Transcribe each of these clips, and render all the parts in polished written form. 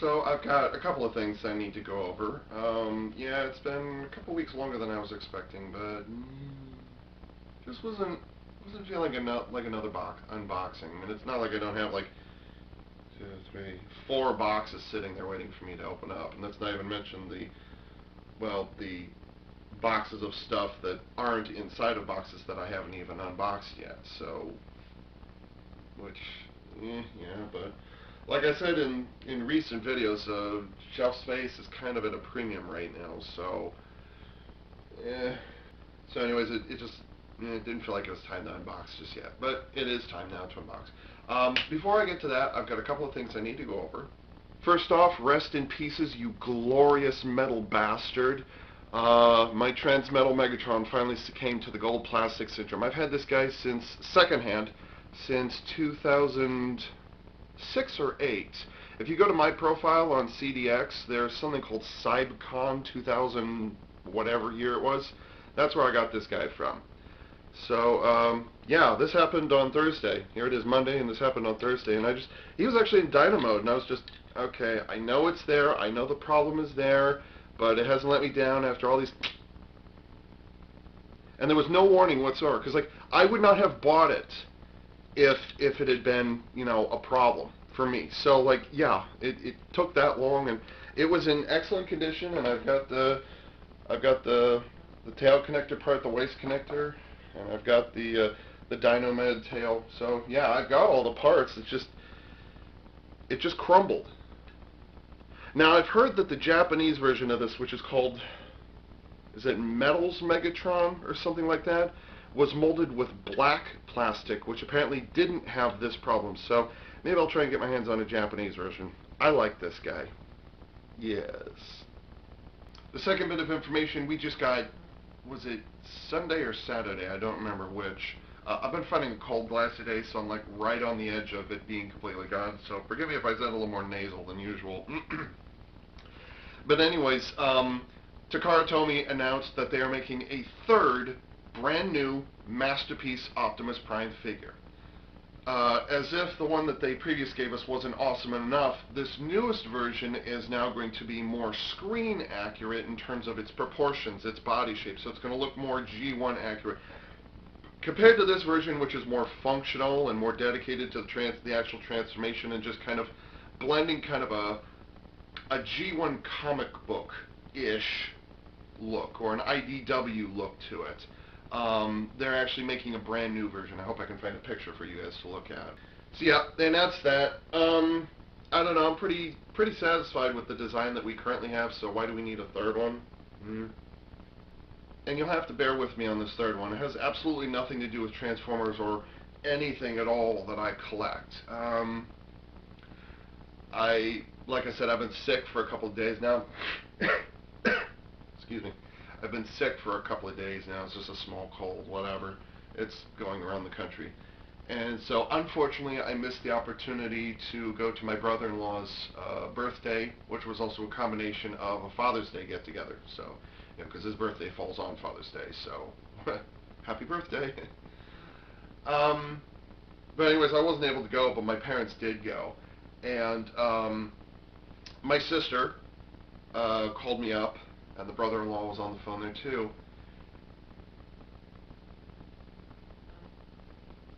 So I've got a couple of things I need to go over. Yeah, it's been a couple weeks longer than I was expecting, but just wasn't feeling like another unboxing. And it's not like I don't have like two, three, four boxes sitting there waiting for me to open up, and that's not even mention the boxes of stuff that aren't inside of boxes that I haven't even unboxed yet. So, which, yeah, but like I said in recent videos, shelf space is kind of at a premium right now. So, eh. So anyways, it didn't feel like it was time to unbox just yet, but it is time now to unbox. Before I get to that, I've got a couple of things I need to go over. First off, rest in pieces, you glorious metal bastard. My Transmetal Megatron finally succumbed to the gold plastic syndrome. I've had this guy secondhand since 2006 or 8. If you go to my profile on CDX, there's something called CyberCon 2000, whatever year it was. That's where I got this guy from. So, yeah, this happened on Thursday. Here it is Monday, and this happened on Thursday. And he was actually in Dino mode, and I was just, okay, I know it's there, I know the problem is there, but it hasn't let me down after all these... And there was no warning whatsoever, because, like, I would not have bought it if it had been, you know, a problem for me. So, like, yeah, it took that long, and it was in excellent condition, and I've got the tail connector part, the waist connector, and I've got the Dynomed tail. So yeah, I've got all the parts. It just crumbled. Now I've heard that the Japanese version of this, which is called, is it Metals Megatron or something like that, was molded with black plastic, which apparently didn't have this problem. So maybe I'll try and get my hands on a Japanese version. I like this guy. Yes. The second bit of information we just got, was it Sunday or Saturday? I don't remember which. I've been fighting a cold the last day, so I'm like right on the edge of it being completely gone. So forgive me if I sound a little more nasal than usual. But anyways, Takara Tomy announced that they are making a third brand new Masterpiece Optimus Prime figure. As if the one that they previously gave us wasn't awesome enough, this newest version is now going to be more screen accurate in terms of its proportions, its body shape, so it's going to look more G1 accurate. Compared to this version, which is more functional and more dedicated to the actual transformation and just kind of blending kind of a G1 comic book-ish look, or an IDW look to it. They're actually making a brand new version. I hope I can find a picture for you guys to look at. So yeah, they announced that. I don't know, I'm pretty satisfied with the design that we currently have, so why do we need a third one? And you'll have to bear with me on this third one. It has absolutely nothing to do with Transformers or anything at all that I collect. Like I said, I've been sick for a couple of days now. Excuse me. I've been sick for a couple of days now. It's just a small cold, whatever. It's going around the country. And so, unfortunately, I missed the opportunity to go to my brother-in-law's birthday, which was also a combination of a Father's Day get-together. So, you know, because his birthday falls on Father's Day, so happy birthday. But anyways, I wasn't able to go, but my parents did go. And my sister called me up, and the brother-in-law was on the phone there too.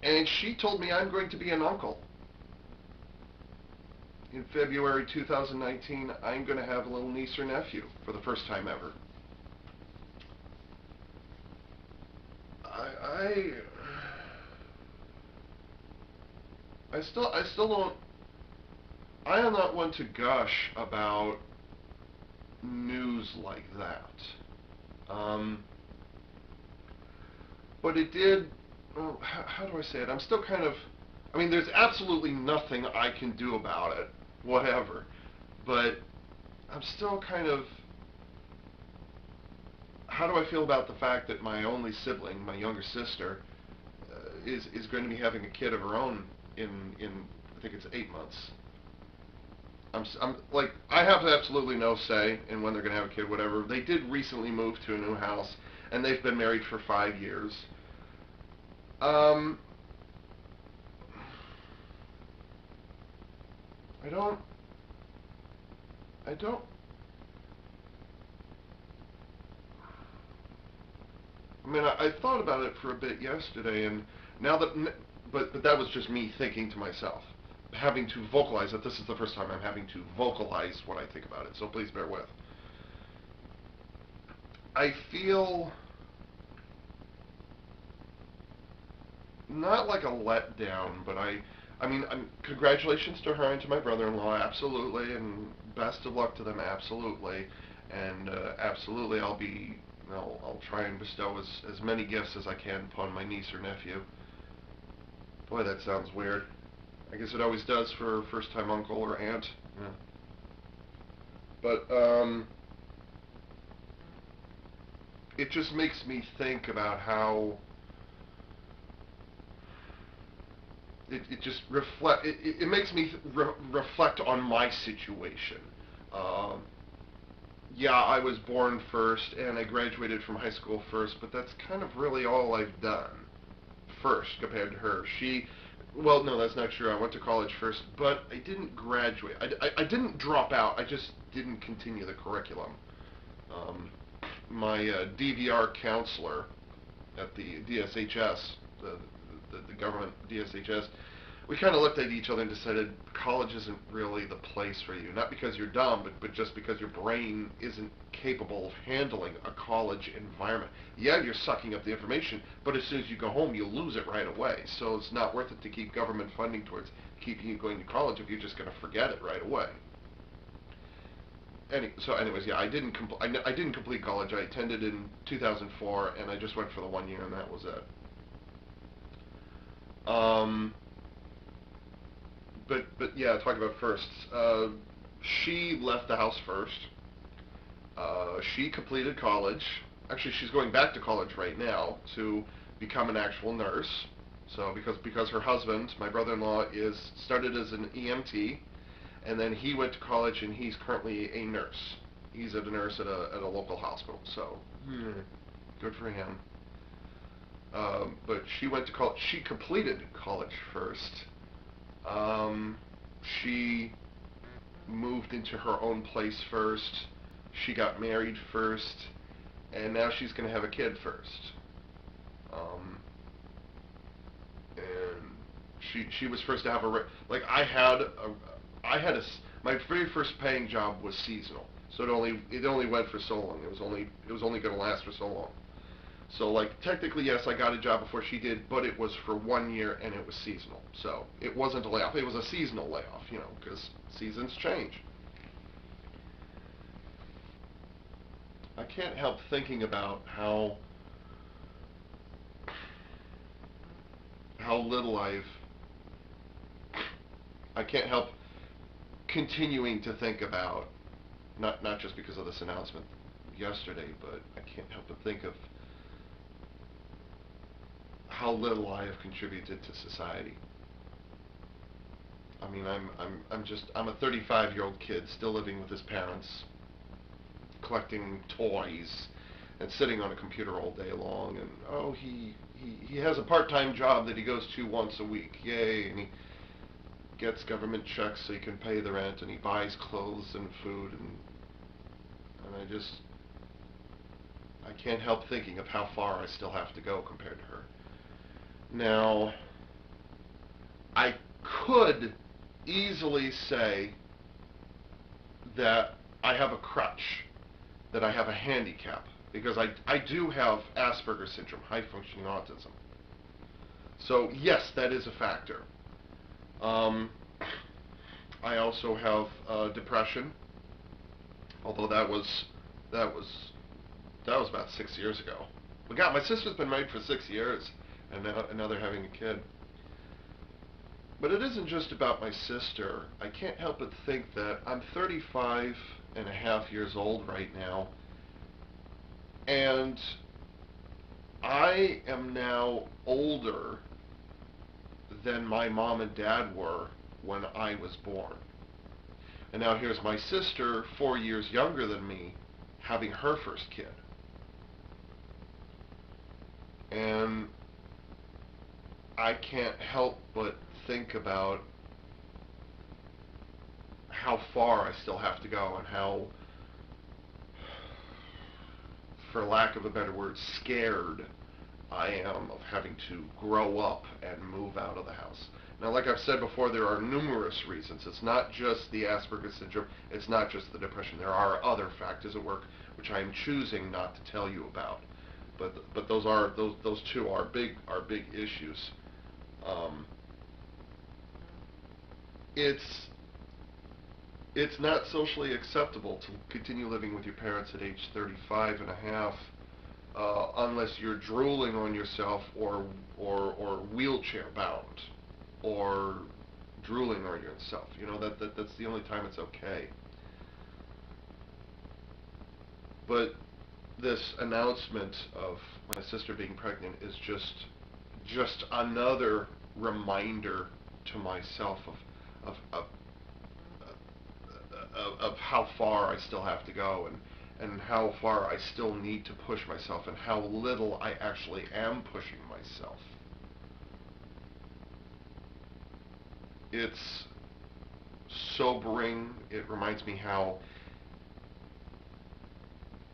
And she told me I'm going to be an uncle. In February 2019, I'm going to have a little niece or nephew for the first time ever. I still don't, I am not one to gush about news like that. But it did, well, how do I say it? I'm still kind of, I mean, there's absolutely nothing I can do about it, whatever. But I'm still kind of, how do I feel about the fact that my only sibling, my younger sister, is going to be having a kid of her own in I think it's 8 months. I'm like, I have absolutely no say in when they're going to have a kid, whatever. They did recently move to a new house, and they've been married for 5 years. I I don't. I mean, I thought about it for a bit yesterday, and now that, but that was just me thinking to myself, having to vocalize it. This is the first time I'm having to vocalize what I think about it, so please bear with. I feel not like a letdown, but I mean, congratulations to her and to my brother-in-law, absolutely, and best of luck to them, absolutely, and absolutely, I'll try and bestow as many gifts as I can upon my niece or nephew. Boy, that sounds weird. I guess it always does for first-time uncle or aunt. Yeah. But it just makes me think about how it just it makes me reflect on my situation. Um, yeah, I was born first and I graduated from high school first, but that's kind of really all I've done first compared to her. Well, no, that's not true. I went to college first, but I didn't graduate. I didn't drop out. I just didn't continue the curriculum. Um, my DVR counselor at the DSHS, the government DSHS, we kind of looked at each other and decided college isn't really the place for you. Not because you're dumb, but just because your brain isn't capable of handling a college environment. Yeah, you're sucking up the information, but as soon as you go home, you lose it right away. So it's not worth it to keep government funding towards keeping you going to college if you're just going to forget it right away. So anyways, yeah, I didn't complete college. I attended in 2004, and I just went for the 1 year, and that was it. Um, but yeah, talk about firsts. She left the house first. She completed college. Actually, she's going back to college right now to become an actual nurse. So because her husband, my brother-in-law, is started as an EMT, and then he went to college and he's currently a nurse. He's a nurse at a local hospital. So good for him. But she went to college. She completed college first. She moved into her own place first. She got married first, and now she's going to have a kid first. Um, and she was first to have like my very first paying job was seasonal, so it only went for so long. It was only going to last for so long. So like technically yes, I got a job before she did, but it was for 1 year and it was seasonal. So it wasn't a layoff. It was a seasonal layoff, because seasons change. I can't help thinking about how little I can't help continuing to think about, not just because of this announcement yesterday, but I can't help but think of how little I have contributed to society. I mean, I'm a 35-year-old kid still living with his parents, collecting toys and sitting on a computer all day long, and oh, he has a part-time job that he goes to once a week. Yay. And he gets government checks so he can pay the rent, and he buys clothes and food, and I can't help thinking of how far I still have to go compared to her. Now, I could easily say that I have a crutch, that I have a handicap, because I do have Asperger's syndrome, high functioning autism. So yes, that is a factor. Um, I also have depression, although that was that was about 6 years ago. But God, my sister's been married for 6 years, and now they're having a kid. But it isn't just about my sister. I can't help but think that I'm 35 and a half years old right now, and I am now older than my mom and dad were when I was born. And now here's my sister, 4 years younger than me, having her first kid. And I can't help but think about how far I still have to go, and how, for lack of a better word, scared I am of having to grow up and move out of the house. Now, like I've said before, there are numerous reasons. It's not just the Asperger's syndrome. It's not just the depression. There are other factors at work which I am choosing not to tell you about. But those two are big issues. It's not socially acceptable to continue living with your parents at age 35 and a half unless you're drooling on yourself or wheelchair bound or drooling on yourself. You know, that's the only time it's okay. But this announcement of my sister being pregnant is just another reminder to myself of how far I still have to go, and how far I still need to push myself, and how little I actually am pushing myself. It's sobering. It reminds me how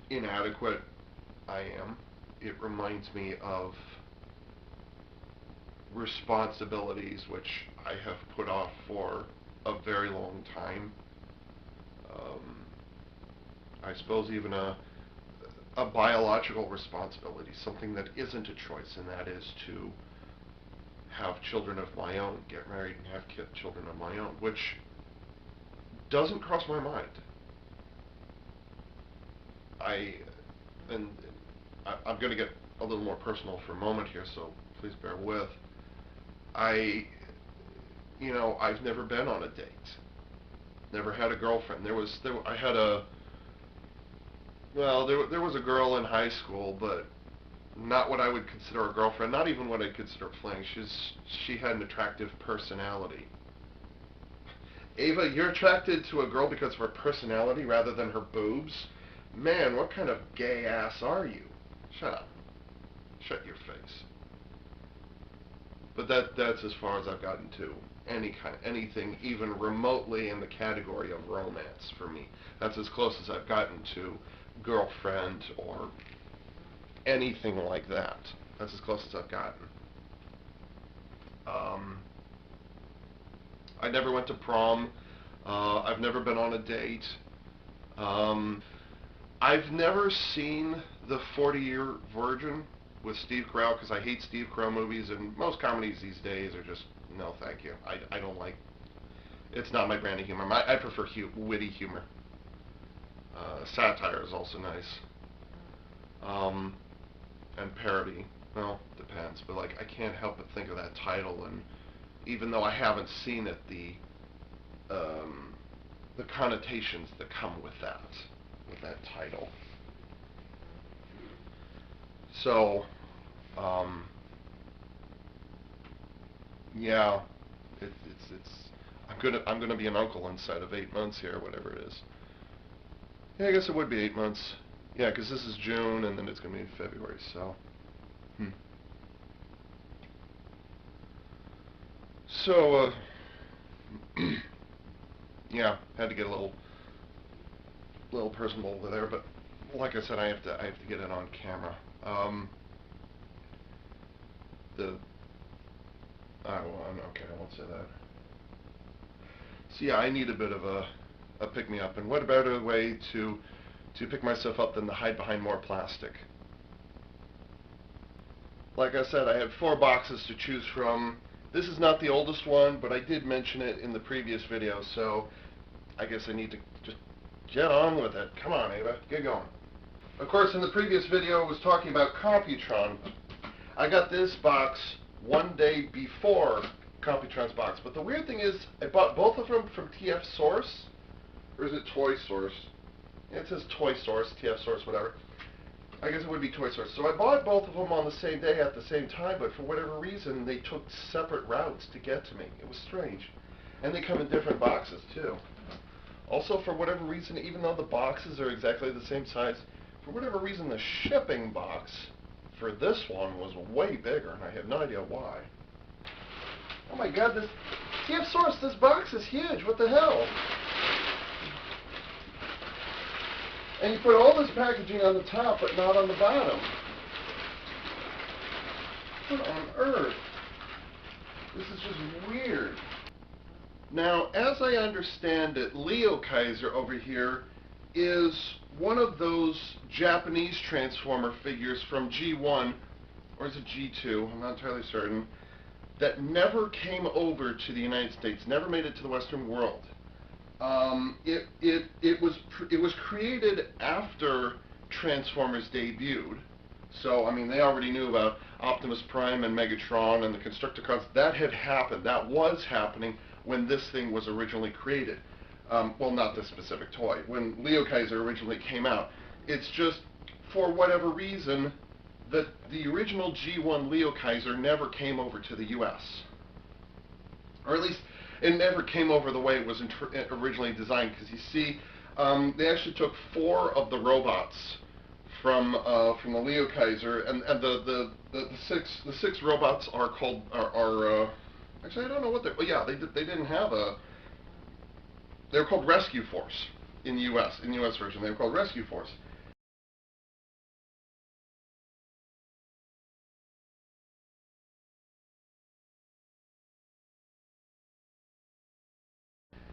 inadequate I am. It reminds me of responsibilities which I have put off for a very long time. I suppose even a biological responsibility, something that isn't a choice, and that is to have children of my own, get married and have children of my own, which doesn't cross my mind. I'm going to get a little more personal for a moment here, so please bear with. I've never been on a date. Never had a girlfriend. There was a girl in high school, but not what I would consider a girlfriend, not even what I'd consider playing. She had an attractive personality. Ava, you're attracted to a girl because of her personality rather than her boobs? Man, what kind of gay ass are you? Shut up. Shut your face. But that's as far as I've gotten to anything even remotely in the category of romance for me. That's as close as I've gotten to girlfriend or anything like that. That's as close as I've gotten. I never went to prom. I've never been on a date. I've never seen the 40-Year Virgin with Steve Carell, because I hate Steve Carell movies, and most comedies these days are just, no thank you. I don't like, it's not my brand of humor. I prefer witty humor. Satire is also nice. And parody, well, depends, but like I can't help but think of that title, and even though I haven't seen it, the connotations that come with that title. So, yeah, I'm gonna be an uncle inside of 8 months here, whatever it is. Yeah, I guess it would be 8 months. Yeah, because this is June, and then it's gonna be February. So, So, yeah, had to get a little personal over there, but like I said, I have to get it on camera. Okay, I won't say that. So yeah, I need a bit of a pick-me-up, and what better way to pick myself up than to hide behind more plastic? Like I said, I had 4 boxes to choose from. This is not the oldest one, but I did mention it in the previous video, so I guess I need to just get on with it. Come on, Ava, get going. Of course, in the previous video, I was talking about Computron. I got this box one day before Computron's box, but the weird thing is, I bought both of them from TF Source, or is it Toy Source? Yeah, it says Toy Source, TF Source, whatever. I guess it would be Toy Source. So I bought both of them on the same day at the same time, but for whatever reason, they took separate routes to get to me. It was strange. And they come in different boxes, too. Also, for whatever reason, even though the boxes are exactly the same size, for whatever reason, the shipping box for this one was way bigger, and I have no idea why. Oh my god, this TF Source, this box is huge. What the hell? And you put all this packaging on the top, but not on the bottom. What on earth? This is just weird. Now, as I understand it, Leo Kaiser over here is one of those Japanese Transformer figures from G1, or is it G2? I'm not entirely certain, that never came over to the United States, never made it to the Western world. It was created after Transformers debuted. So, I mean, they already knew about Optimus Prime and Megatron and the Constructicons. That had happened. That was happening when this thing was originally created. Well, not this specific toy. When Leo Kaiser originally came out. It's just, for whatever reason, that the original G1 Leo Kaiser never came over to the U.S. Or at least, it never came over the way it was originally designed. Because you see, they actually took 4 of the robots from the Leo Kaiser, and the six robots are called actually I don't know what they, well, yeah, they didn't have a, they were called Rescue Force in the U.S. version. They were called Rescue Force.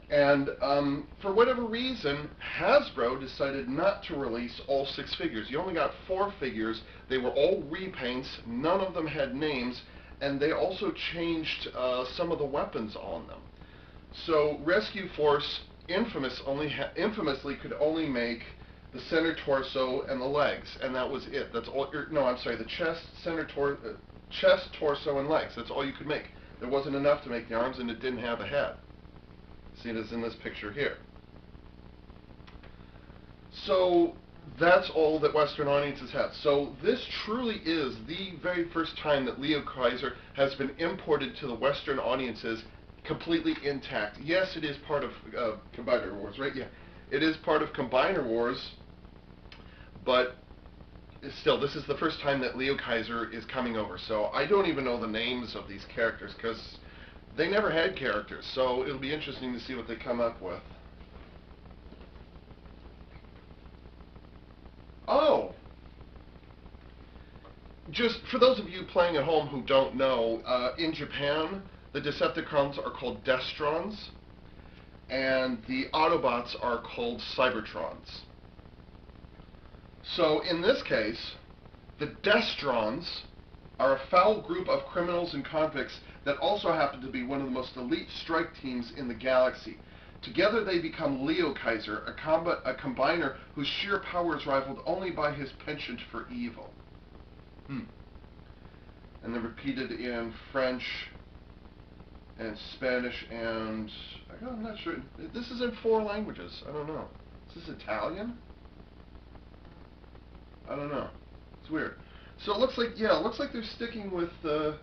And for whatever reason, Hasbro decided not to release all 6 figures. You only got 4 figures. They were all repaints. None of them had names, and they also changed some of the weapons on them. So Rescue Force infamously could only make the center torso and the legs, and that was it. That's all. No, I'm sorry. The chest, chest, torso, and legs. That's all you could make. There wasn't enough to make the arms, and it didn't have a head. See, it is in this picture here. So that's all that Western audiences have. So this truly is the very first time that Leo Kaiser has been imported to the Western audiences completely intact. Yes, it is part of Combiner Wars, right? Yeah, it is part of Combiner Wars, but still, this is the first time that Leo Kaiser is coming over. So I don't even know the names of these characters because they never had characters, so it'll be interesting to see what they come up with. Oh! Just for those of you playing at home who don't know, in Japan, the Decepticons are called Destrons, and the Autobots are called Cybertrons. So in this case, the Destrons are a foul group of criminals and convicts that also happen to be one of the most elite strike teams in the galaxy. Together they become Leo Kaiser, a combiner whose sheer power is rivaled only by his penchant for evil. And they're repeated in French and Spanish and, I'm not sure, this is in 4 languages, I don't know. Is this Italian? I don't know. It's weird. So it looks like, yeah, it looks like they're sticking with the...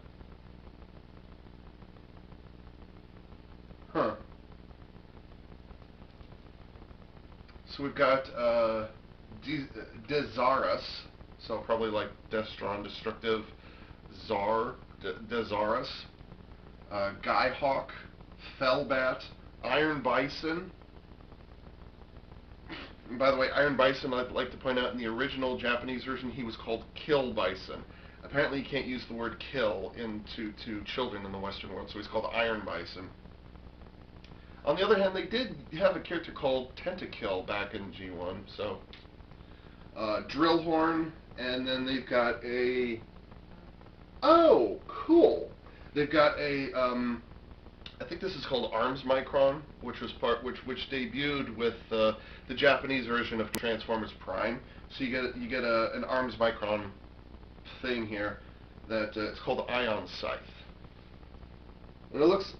Huh. So we've got Desarus, so probably like Destron, Destructive Czar, Desarus, Skyhawk, Fellbat, Iron Bison. And by the way, Iron Bison, I'd like to point out, in the original Japanese version, he was called Kill Bison. Apparently you can't use the word kill to children in the Western world, so he's called Iron Bison. On the other hand, they did have a character called Tentakill back in G1, so... Drillhorn, and then they've got a... Oh, cool! They've got a, I think this is called Arms Micron, which was which debuted with the Japanese version of Transformers Prime. So you get an Arms Micron thing here that it's called the Ion Scythe. And it looks,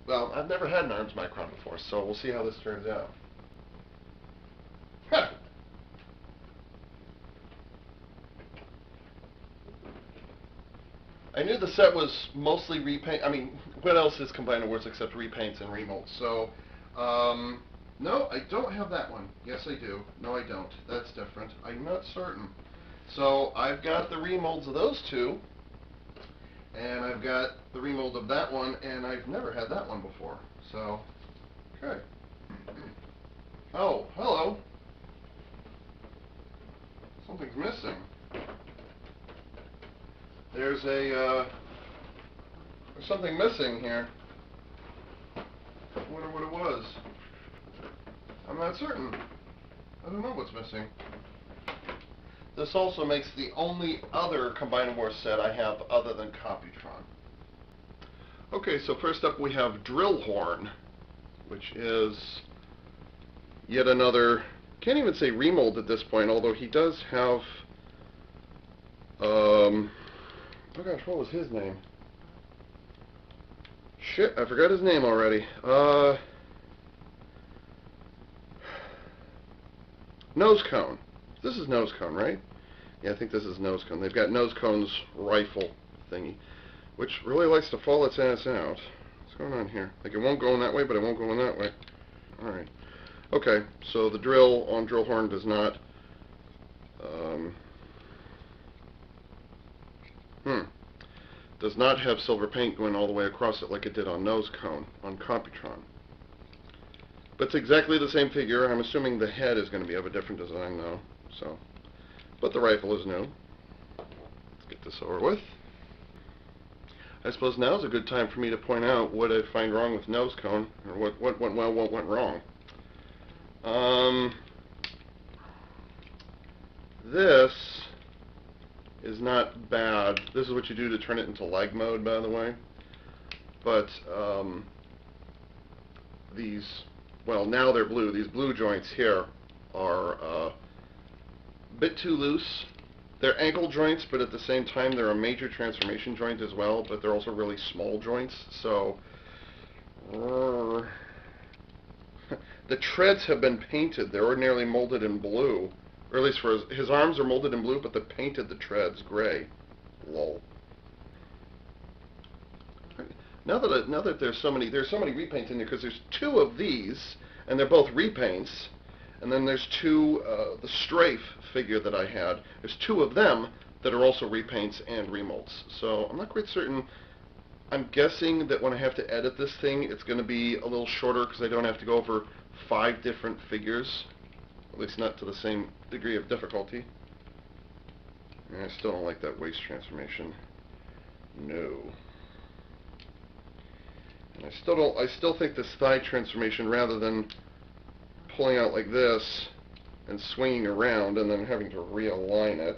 well, I've never had an Arms Micron before, so we'll see how this turns out. I knew the set was mostly repaint. I mean, what else is Combiner Wars except repaints and remolds? So, no, I don't have that one. Yes, I do. No, I don't. That's different. I'm not certain. So, I've got the remolds of those 2, and I've got the remold of that one, and I've never had that one before. So, okay. Oh, hello. there's a there's something missing here. I wonder what it was. I'm not certain. I don't know what's missing. This also makes the only other Combiner Wars set I have other than Copytron. Okay, so first up we have Drill Horn, which is yet another, can't even say remold at this point, although he does have, oh gosh, what was his name? Shit, I forgot his name already. Nose Cone. This is Nose Cone, right? Yeah, I think this is Nose Cone. They've got Nose Cone's rifle thingy, which really likes to fall its ass out. What's going on here? Like, it won't go in that way, but it won't go in that way. Alright. Okay, so the drill on Drill Horn does not, does not have silver paint going all the way across it like it did on Nose Cone on Copytron. But it's exactly the same figure. I'm assuming the head is going to be of a different design, though. So, but the rifle is new. Let's get this over with. I suppose now is a good time for me to point out what I find wrong with Nose Cone, or what went well, what went wrong. This is not bad. This is what you do to turn it into leg mode, by the way. But these, well, now they're blue. These blue joints here are a bit too loose. They're ankle joints, but at the same time they're a major transformation joint as well, but they're also really small joints, so the treads have been painted. They're ordinarily molded in blue, or at least for his arms are molded in blue, but they painted the treads gray. Lol. Now that there's so many repaints in there, because there's two of these, and they're both repaints. And then there's two, the Strafe figure that I had, there's two of them that are also repaints and remolds. So I'm not quite certain. I'm guessing that when I have to edit this thing, it's going to be a little shorter because I don't have to go over 5 different figures. At least not to the same degree of difficulty. And I still don't like that waist transformation. No. And I still think this thigh transformation, rather than pulling out like this and swinging around and then having to realign it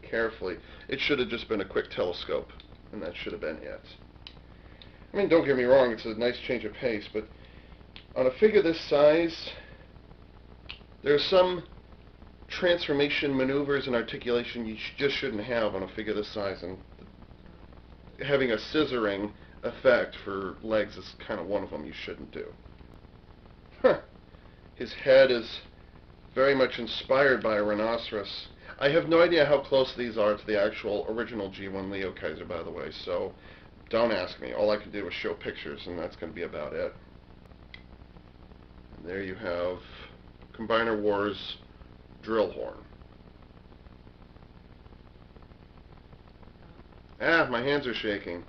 carefully, it should have just been a quick telescope, and that should have been it. I mean, don't get me wrong, it's a nice change of pace, but on a figure this size, there's some transformation maneuvers and articulation you just shouldn't have on a figure this size, and having a scissoring effect for legs is kind of one of them you shouldn't do. Huh. His head is very much inspired by a rhinoceros. I have no idea how close these are to the actual original G1 Leo Kaiser, by the way, so don't ask me. All I can do is show pictures, and that's going to be about it. And there you have Combiner Wars Drill Horn. Ah, my hands are shaking.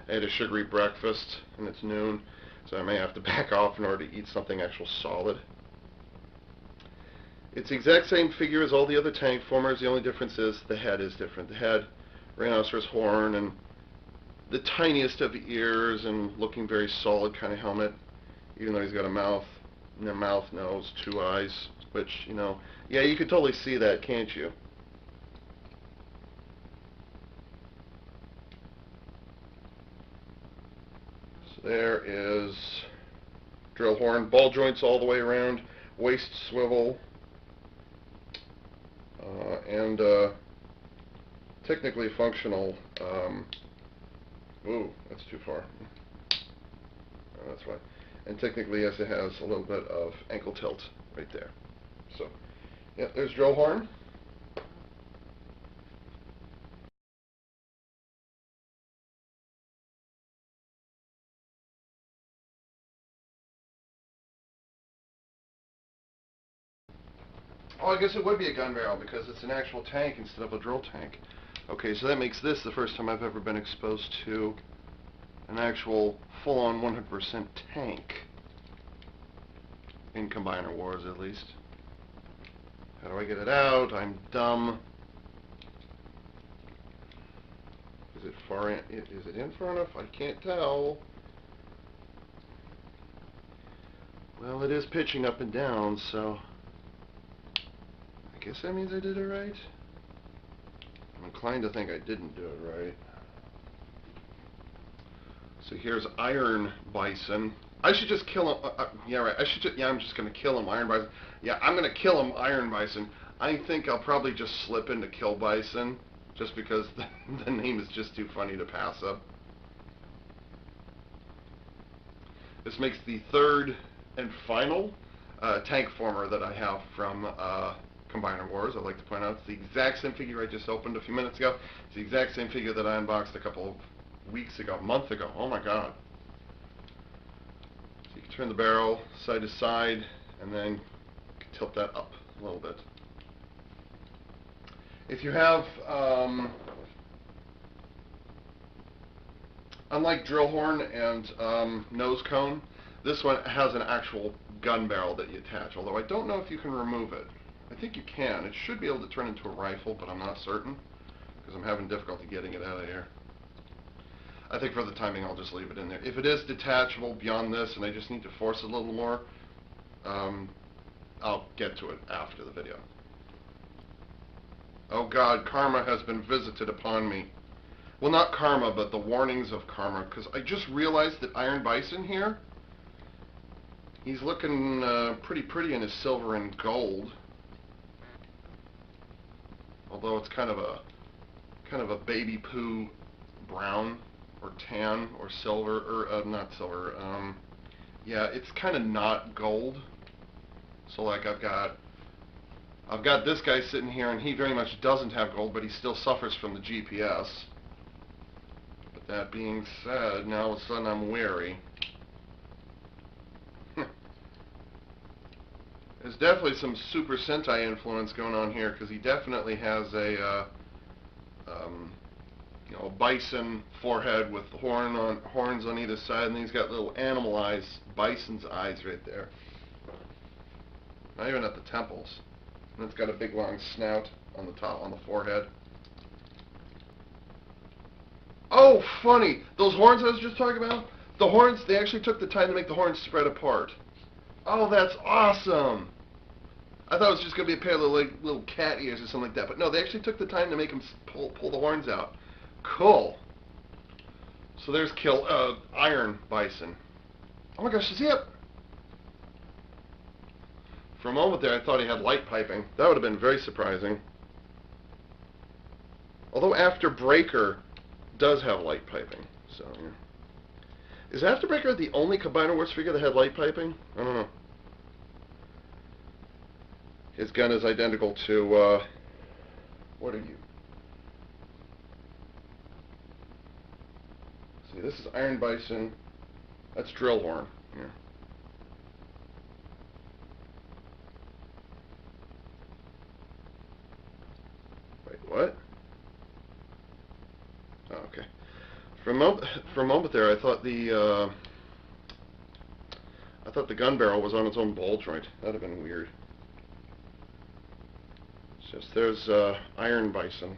I had a sugary breakfast, and it's noon, so I may have to back off in order to eat something actual solid. It's the exact same figure as all the other tank formers. The only difference is the head is different. The head, rhinoceros horn, and the tiniest of ears, and looking very solid kind of helmet, even though he's got a mouth, nose, 2 eyes, which, you know, yeah, you could totally see that, can't you? There is Drill Horn, ball joints all the way around, waist swivel, and technically functional. Ooh, that's too far. Oh, that's why. And technically, yes, it has a little bit of ankle tilt right there. So, yeah, there's Drill Horn. Oh, I guess it would be a gun barrel because it's an actual tank instead of a drill tank. Okay, so that makes this the first time I've ever been exposed to an actual full-on 100% tank. In Combiner Wars, at least. How do I get it out? I'm dumb. it far in? Is it in far enough? I can't tell. Well, it is pitching up and down, so I guess that means I did it right. I'm inclined to think I didn't do it right. So here's Iron Bison. I should just kill him. Yeah, right. I'm just going to kill him, Iron Bison. Yeah, I'm going to kill him, Iron Bison. I think I'll probably just slip into Kill Bison, just because the name is just too funny to pass up. This makes the third and final tank former that I have from Combiner Wars. I'd like to point out it's the exact same figure I just opened a few minutes ago. It's the exact same figure that I unboxed a couple of weeks ago, a month ago. Oh my god. So you can turn the barrel side to side and then tilt that up a little bit. If you have, unlike drill horn and nose cone, this one has an actual gun barrel that you attach, although I don't know if you can remove it. I think you can. It should be able to turn into a rifle, but I'm not certain, because I'm having difficulty getting it out of here. I think for the timing I'll just leave it in there. If it is detachable beyond this and I just need to force it a little more, I'll get to it after the video. Oh god, karma has been visited upon me. Well, not karma, but the warnings of karma, because I just realized that Iron Bison here, he's looking pretty pretty in his silver and gold. Although it's kind of a baby poo brown or tan or silver, or not silver. Yeah, it's kind of not gold. So like I've got this guy sitting here, and he very much doesn't have gold, but he still suffers from the GPS. But that being said, now all of a sudden I'm wary. There's definitely some Super Sentai influence going on here, because he definitely has a you know, a bison forehead with horns on either side, and he's got little animal eyes, bison's eyes right there. Not even at the temples. And it's got a big long snout on the top, on the forehead. Oh, funny! Those horns I was just talking about? The horns, they actually took the time to make the horns spread apart. Oh, that's awesome! I thought it was just going to be a pair of little cat ears or something like that. But no, they actually took the time to make them pull the horns out. Cool. So there's Iron Bison. Oh my gosh, is he up? For a moment there, I thought he had light piping. That would have been very surprising. Although Afterbreaker does have light piping. So, yeah. Is Afterbreaker the only Combiner Wars figure that had light piping? I don't know. His gun is identical to, what are you? See, this is Iron Bison. That's Drill Horn. Yeah. Wait, what? Oh, okay. For a moment there, I thought the gun barrel was on its own ball joint. That'd have been weird. It's just there's Iron Bison,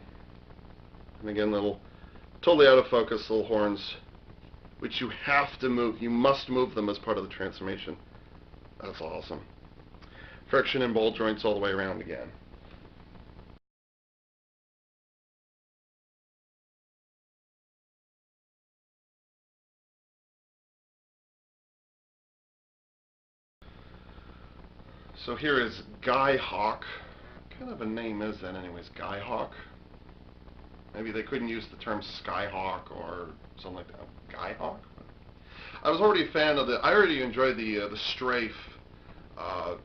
and again, little totally out of focus little horns, which you have to move. You must move them as part of the transformation. That's awesome. Friction and ball joints all the way around again. So here is Guy Hawk. What kind of a name is that anyways? Guy Hawk? Maybe they couldn't use the term Skyhawk or something like that. Guy Hawk? I was already a fan of I already enjoyed the strafe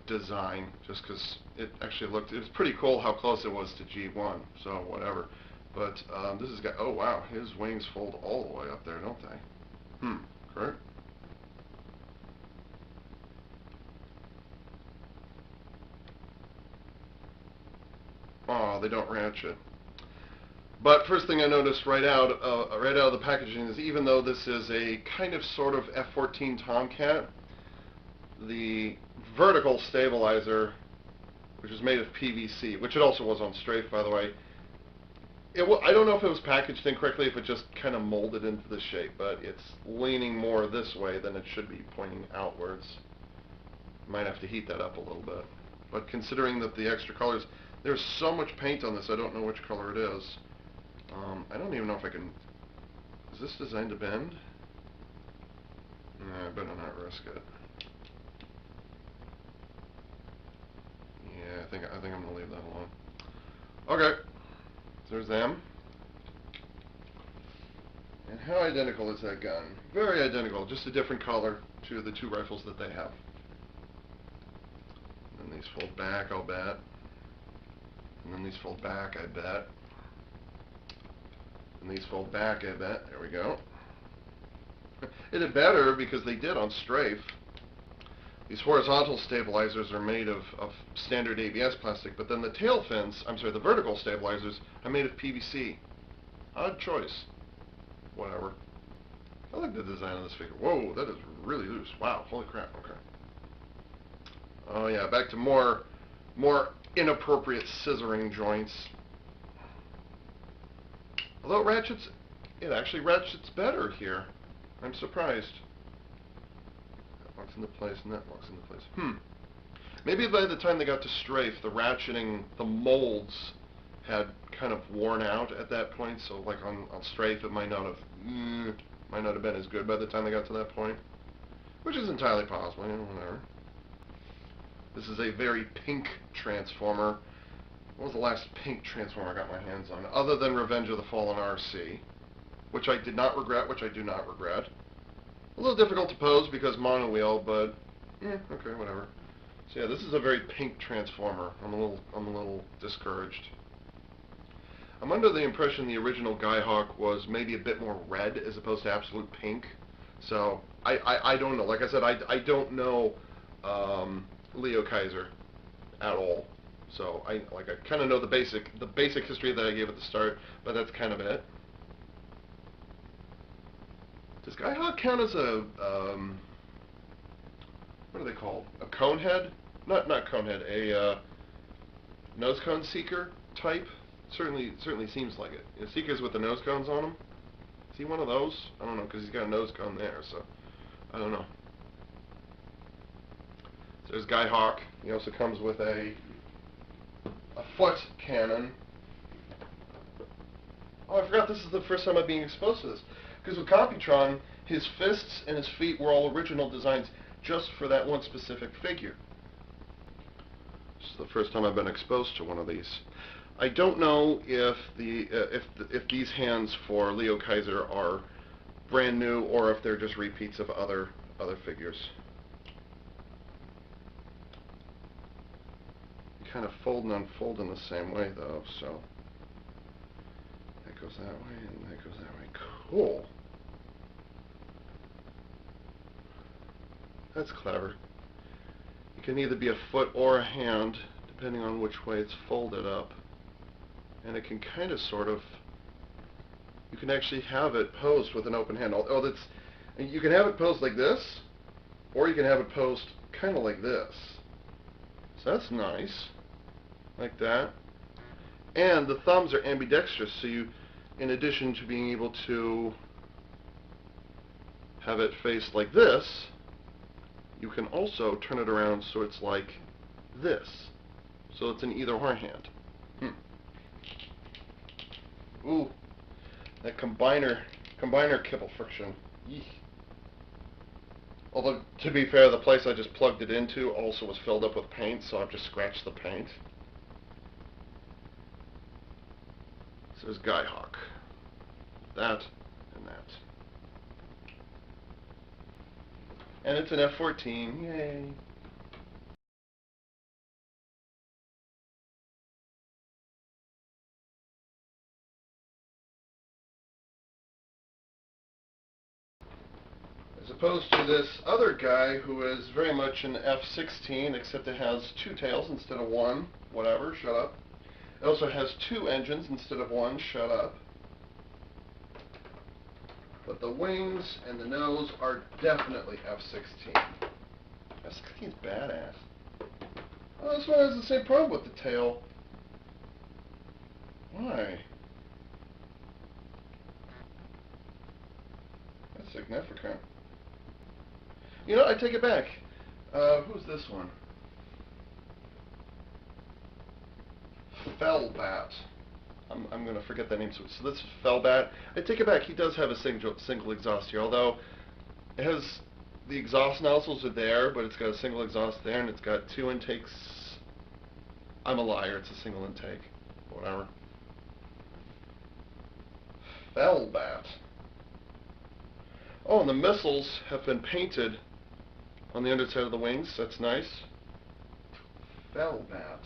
design, just because it actually looked, it was pretty cool how close it was to G1, so whatever. But this is oh wow, his wings fold all the way up there, don't they? Correct? Oh, they don't ratchet. But first thing I noticed right out of the packaging is, even though this is a kind of sort of F-14 Tomcat, the vertical stabilizer, which is made of PVC, which it also was on strafe by the way, I don't know if it was packaged incorrectly, if it just kind of molded into the shape, but it's leaning more this way than it should be pointing outwards. Might have to heat that up a little bit. But considering that the extra colors, there's so much paint on this, I don't know which color it is. I don't even know if I can... Is this designed to bend? Nah, I better not risk it. Yeah, I think I'm gonna leave that alone. Okay, so there's them. And how identical is that gun? Very identical, just a different color to the two rifles that they have. And then these fold back, I'll bet. And then these fold back, I bet. And these fold back, I bet. There we go. It did better because they did on strafe. These horizontal stabilizers are made of standard ABS plastic, but then the tail fins, the vertical stabilizers are made of PVC. Odd choice. Whatever. I like the design of this figure. Whoa, that is really loose. Wow, holy crap, okay. Oh yeah, back to more inappropriate scissoring joints. Although it actually ratchets better here. I'm surprised. That locks into place and that locks into place. Maybe by the time they got to strafe, the ratcheting, the molds had kind of worn out at that point, so like on strafe it might not have been as good by the time they got to that point. Which is entirely possible, whatever. This is a very pink Transformer. What was the last pink Transformer I got my hands on? Other than Revenge of the Fallen RC, which I did not regret, which I do not regret. A little difficult to pose because mono wheel, but okay, whatever. So yeah, this is a very pink Transformer. I'm a little discouraged. I'm under the impression the original Skyhawk was maybe a bit more red as opposed to absolute pink. So I don't know. Like I said, I don't know Leo Kaiser at all. So I kind of know the basic history that I gave at the start, but that's kind of it. Does Skyhawk count as a what are they called? A cone head? Not cone head. A nose cone seeker type? Certainly seems like it. Seekers with the nose cones on them. Is he one of those? I don't know, because he's got a nose cone there, so I don't know. So there's Skyhawk. He also comes with a foot cannon. Oh, I forgot this is the first time I'm being exposed to this. Because with Computron, his fists and his feet were all original designs just for that one specific figure. This is the first time I've been exposed to one of these. I don't know if these hands for Leo Kaiser are brand new or if they're just repeats of other figures. You kind of fold and unfold in the same way though, so that goes that way and that goes that way. Cool. That's clever. You can either be a foot or a hand depending on which way it's folded up. And it can kind of sort of, you can actually have it posed with an open hand. You can have it posed like this, or you can have it posed kind of like this. So that's nice, like that. And the thumbs are ambidextrous, so you, in addition to being able to have it faced like this, you can also turn it around so it's like this. So it's an either or hand. Ooh, that combiner kibble friction. Yeesh. Although, to be fair, the place I just plugged it into also was filled up with paint, so I've just scratched the paint. So there's Skyhawk. That and that. And it's an F-14. Yay. As opposed to this other guy who is very much an F-16, except it has two tails instead of one. Whatever, shut up. It also has two engines instead of one. Shut up. But the wings and the nose are definitely F-16. F-16 is badass. Oh, this one has the same problem with the tail. Why? significant. You know, I take it back. Who's this one? Fellbat. I'm going to forget that name. So this is Fellbat. I take it back. He does have a single exhaust here, although it has the exhaust nozzles are there, but it's got a single exhaust there, and it's got 2 intakes. I'm a liar. It's a single intake. Whatever. Fellbat. Oh, and the missiles have been painted on the underside of the wings. That's nice. Fellbat.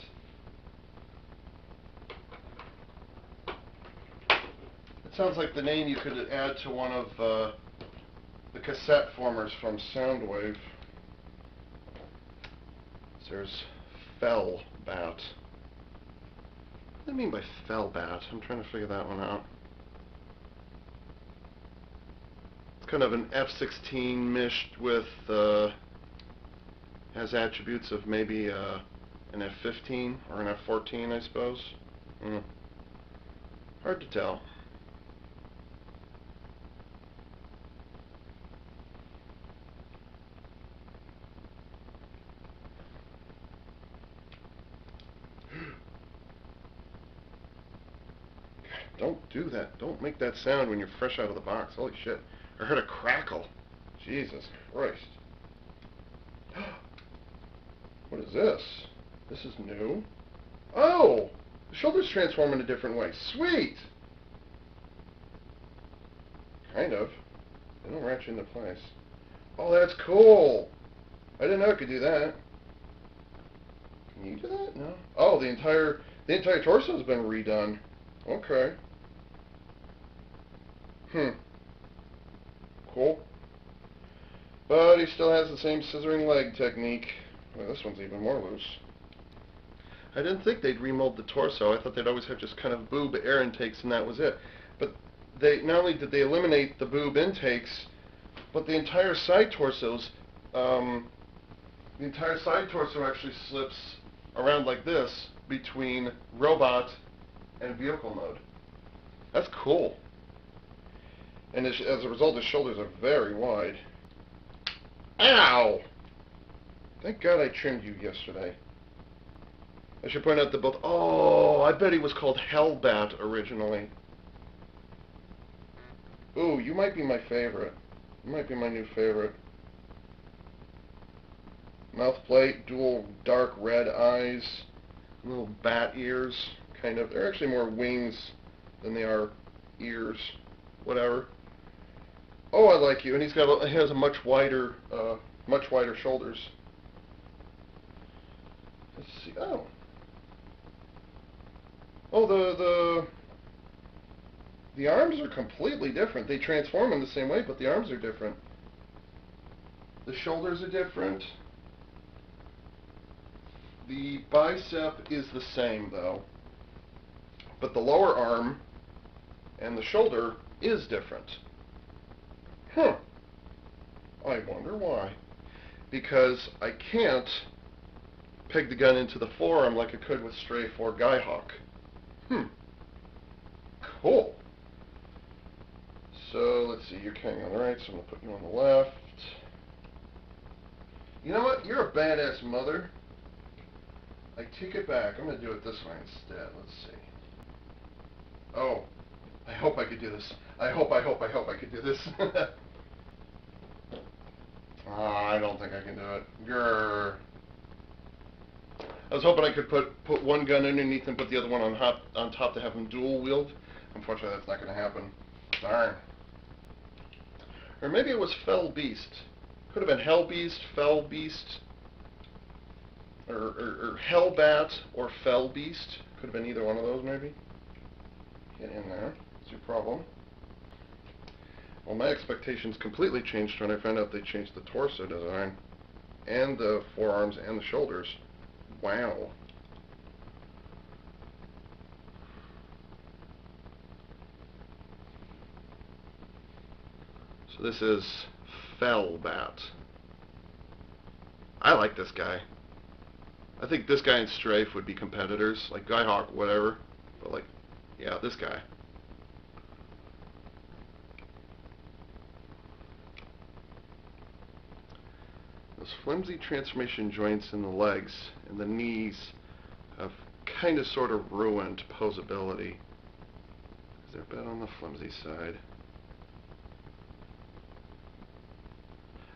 It sounds like the name you could add to one of the cassette formers from Soundwave. So there's Fellbat. What do I mean by Fellbat? I'm trying to figure that one out. It's kind of an F-16 mished with, has attributes of maybe an F-15 or an F-14, I suppose. Hard to tell. Don't do that. Don't make that sound when you're fresh out of the box. Holy shit. I heard a crackle. Jesus Christ. What is this? This is new. Oh! The shoulders transform in a different way. Sweet! Kind of. They don't ratchet into place. Oh, that's cool! I didn't know I could do that. Can you do that? No. Oh, the entire torso's been redone. Okay. Cool. But he still has the same scissoring leg technique. Well, this one's even more loose. I didn't think they'd remold the torso. I thought they'd always have just kind of boob air intakes and that was it. But they not only did they eliminate the boob intakes, but the entire side torsos, actually slips around like this between robot and vehicle mode. That's cool. And as a result, his shoulders are very wide. Ow! Thank God I trimmed you yesterday. I should point out that both... Oh, I bet he was called Hellbat originally. Ooh, you might be my favorite. You might be my new favorite. Mouth plate, dual dark red eyes, little bat ears, kind of. They're actually more wings than they are ears. Whatever. Oh, I like you. And he has a much wider shoulders. Let's see. Oh. Oh, the arms are completely different. They transform in the same way, but the arms are different. The shoulders are different. The bicep is the same, though. But the lower arm and the shoulder is different. Huh. I wonder why. Because I can't peg the gun into the forearm like I could with Strafe or Skyhawk. Cool. So, let's see, you're carrying on the right, so I'm going to put you on the left. You know what? You're a badass mother. I take it back. I'm going to do it this way instead. Let's see. Oh. I hope I could do this. I hope I could do this. I don't think I can do it. Grr. I was hoping I could put one gun underneath and put the other one on top to have them dual wield. Unfortunately, that's not going to happen. Darn. Or maybe it was Fell Beast. Could have been Hell Beast, Fell Beast, or Hellbat, or Fell Beast. Could have been either one of those, maybe. Get in there. What's your problem? Well, my expectations completely changed when I found out they changed the torso design, and the forearms and the shoulders. Wow. So this is Fellbat. I like this guy. I think this guy and Strafe would be competitors, like Skyhawk, whatever. But like, yeah, this guy. Those flimsy transformation joints in the legs and the knees have kind of sort of ruined posability. They're a bit on the flimsy side.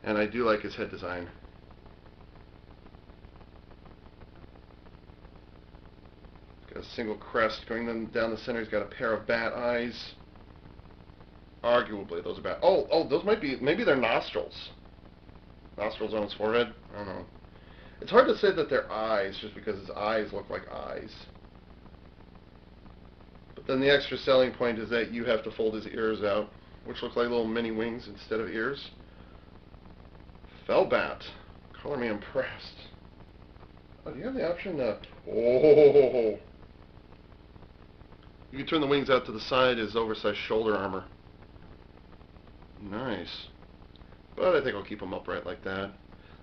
And I do like his head design. He's got a single crest going down the center. He's got a pair of bat eyes. Arguably, those are bat. Oh, those might be. Maybe they're nostrils. Nostrils on his forehead. I don't know. It's hard to say that they're eyes, just because his eyes look like eyes. But then the extra selling point is that you have to fold his ears out, which look like little mini wings instead of ears. Fellbat. Color me impressed. Oh, do you have the option to... Oh! You can turn the wings out to the side as oversized shoulder armor. Nice. But I think I'll keep them upright like that.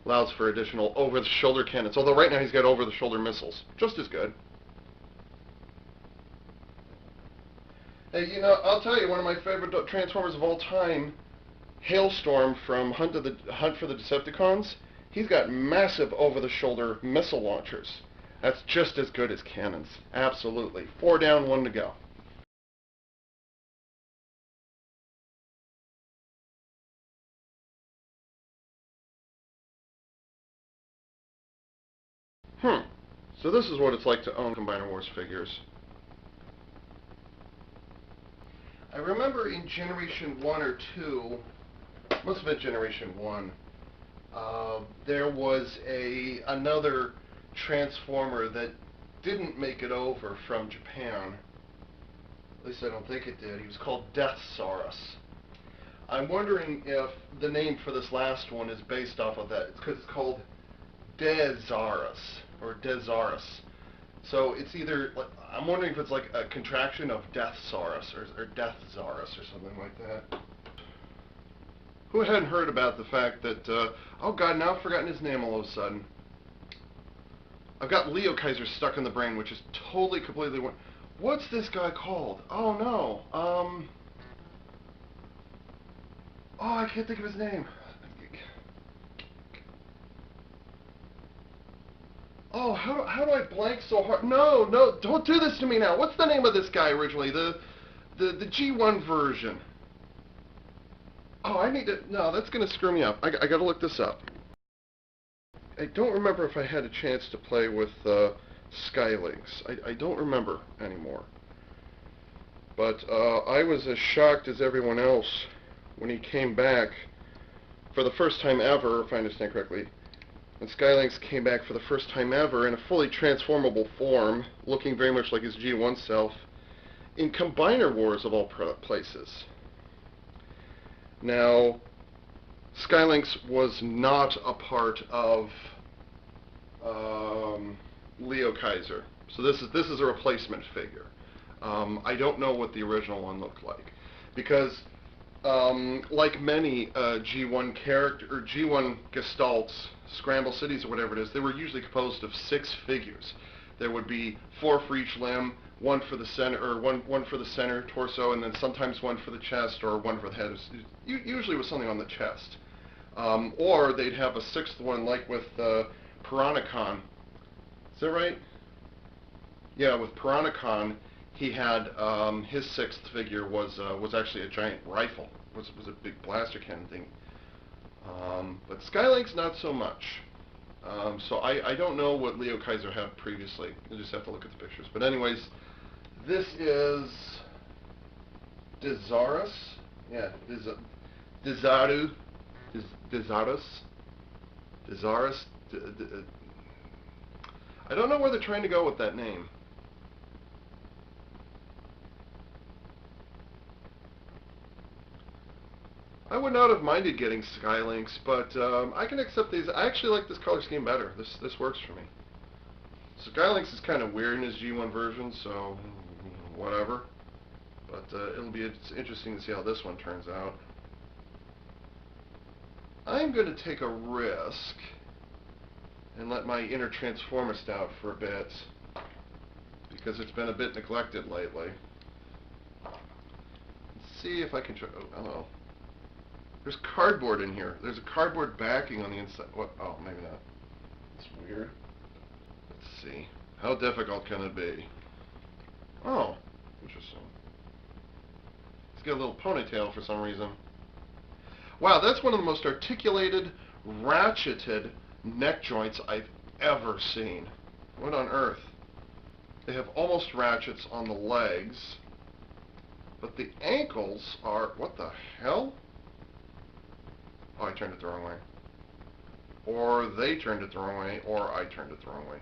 Allows for additional over-the-shoulder cannons. Although right now he's got over-the-shoulder missiles. Just as good. Hey, you know, I'll tell you, one of my favorite Transformers of all time, Hailstorm from Hunt for the Decepticons, he's got massive over-the-shoulder missile launchers. That's just as good as cannons. Absolutely. 4 down, 1 to go. So this is what it's like to own Combiner Wars figures. I remember in Generation 1 or 2, must have been Generation 1, there was another Transformer that didn't make it over from Japan. At least I don't think it did. He was called Deathsaurus. I'm wondering if the name for this last one is based off of that. It's because it's called Dezaurus, or Dezaurus. So it's either, I'm wondering if it's like a contraction of Deathsaurus, or Deathzaurus, or something like that. Who hadn't heard about the fact that, oh god, now I've forgotten his name all of a sudden. I've got Leo Kaiser stuck in the brain, which is totally, completely... What's this guy called? Oh no, oh, I can't think of his name. Oh, how do I blank so hard? No, don't do this to me now. What's the name of this guy originally? The G1 version. Oh, I need to... No, that's going to screw me up. I got to look this up. I don't remember if I had a chance to play with Skylynx. I don't remember anymore. But I was as shocked as everyone else when he came back for the first time ever, if I understand correctly. And Skylynx came back for the first time ever in a fully transformable form, looking very much like his G1 self, in Combiner Wars of all places. Now, Skylynx was not a part of Leo Kaiser, so this is a replacement figure. I don't know what the original one looked like, because like many G1 G1 gestalts, Scramble Cities or whatever it is, they were usually composed of 6 figures. There would be 4 for each limb, 1 for the center, or one for the center torso, and then sometimes 1 for the chest or 1 for the head. Usually with something on the chest, or they'd have a 6th one, like with Piranacon. Is that right? Yeah, with Piranacon, he had his 6th figure was actually a giant rifle. Was a big blaster cannon thing. But Skylynx, not so much. So I don't know what Leo Kaiser had previously. You just have to look at the pictures. But anyways, this is Dezaurus. Yeah, Dezaurus. I don't know where they're trying to go with that name. I would not have minded getting Skylynx, but I can accept these. I actually like this color scheme better. This works for me. Skylynx is kind of weird in his G1 version, so whatever. But it's interesting to see how this one turns out. I'm going to take a risk and let my inner Transformist out for a bit, because it's been a bit neglected lately. Let's see if I can try... Oh, hello. There's cardboard in here. There's a cardboard backing on the inside. What? Oh, maybe not. It's weird. Let's see. How difficult can it be? Oh, interesting. It's got a little ponytail for some reason. Wow, that's one of the most articulated, ratcheted neck joints I've ever seen. What on earth? They have almost ratchets on the legs, but the ankles are... What the hell? Oh, I turned it the wrong way. Or they turned it the wrong way, or I turned it the wrong way.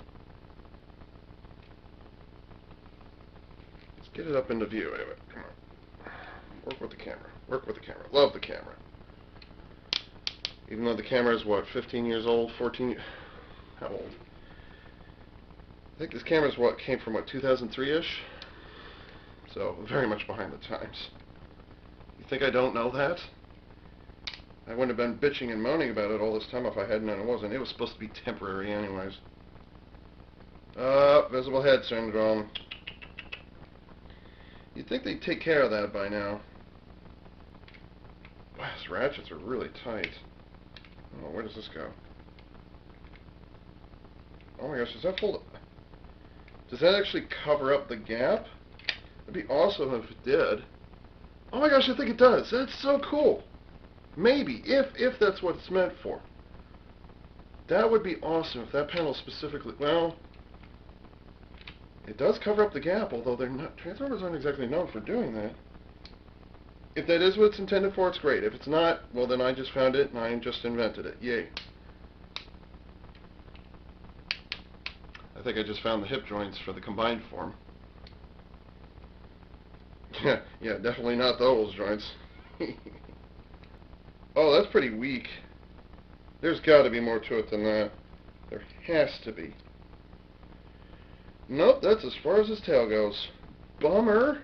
Let's get it up into view. Wait, come on. Work with the camera. Work with the camera. Love the camera. Even though the camera is, what, 15 years old? 14 years... How old? I think this camera is what, came from, what, 2003-ish? So, very much behind the times. You think I don't know that? I wouldn't have been bitching and moaning about it all this time if I hadn't known it wasn't. It was supposed to be temporary anyways. Visible head syndrome. You'd think they'd take care of that by now. Wow, these ratchets are really tight. Oh, where does this go? Oh my gosh, does that fold? Does that actually cover up the gap? It'd be awesome if it did. Oh my gosh, I think it does. That's so cool. Maybe, if that's what it's meant for. That would be awesome if that panel specifically... Well, it does cover up the gap, although they're not... Transformers aren't exactly known for doing that. If that is what it's intended for, it's great. If it's not, well then I just found it and I just invented it. Yay. I think I just found the hip joints for the combined form. Yeah, definitely not those joints. Oh, that's pretty weak. There's got to be more to it than that. There has to be. Nope, that's as far as his tail goes. Bummer.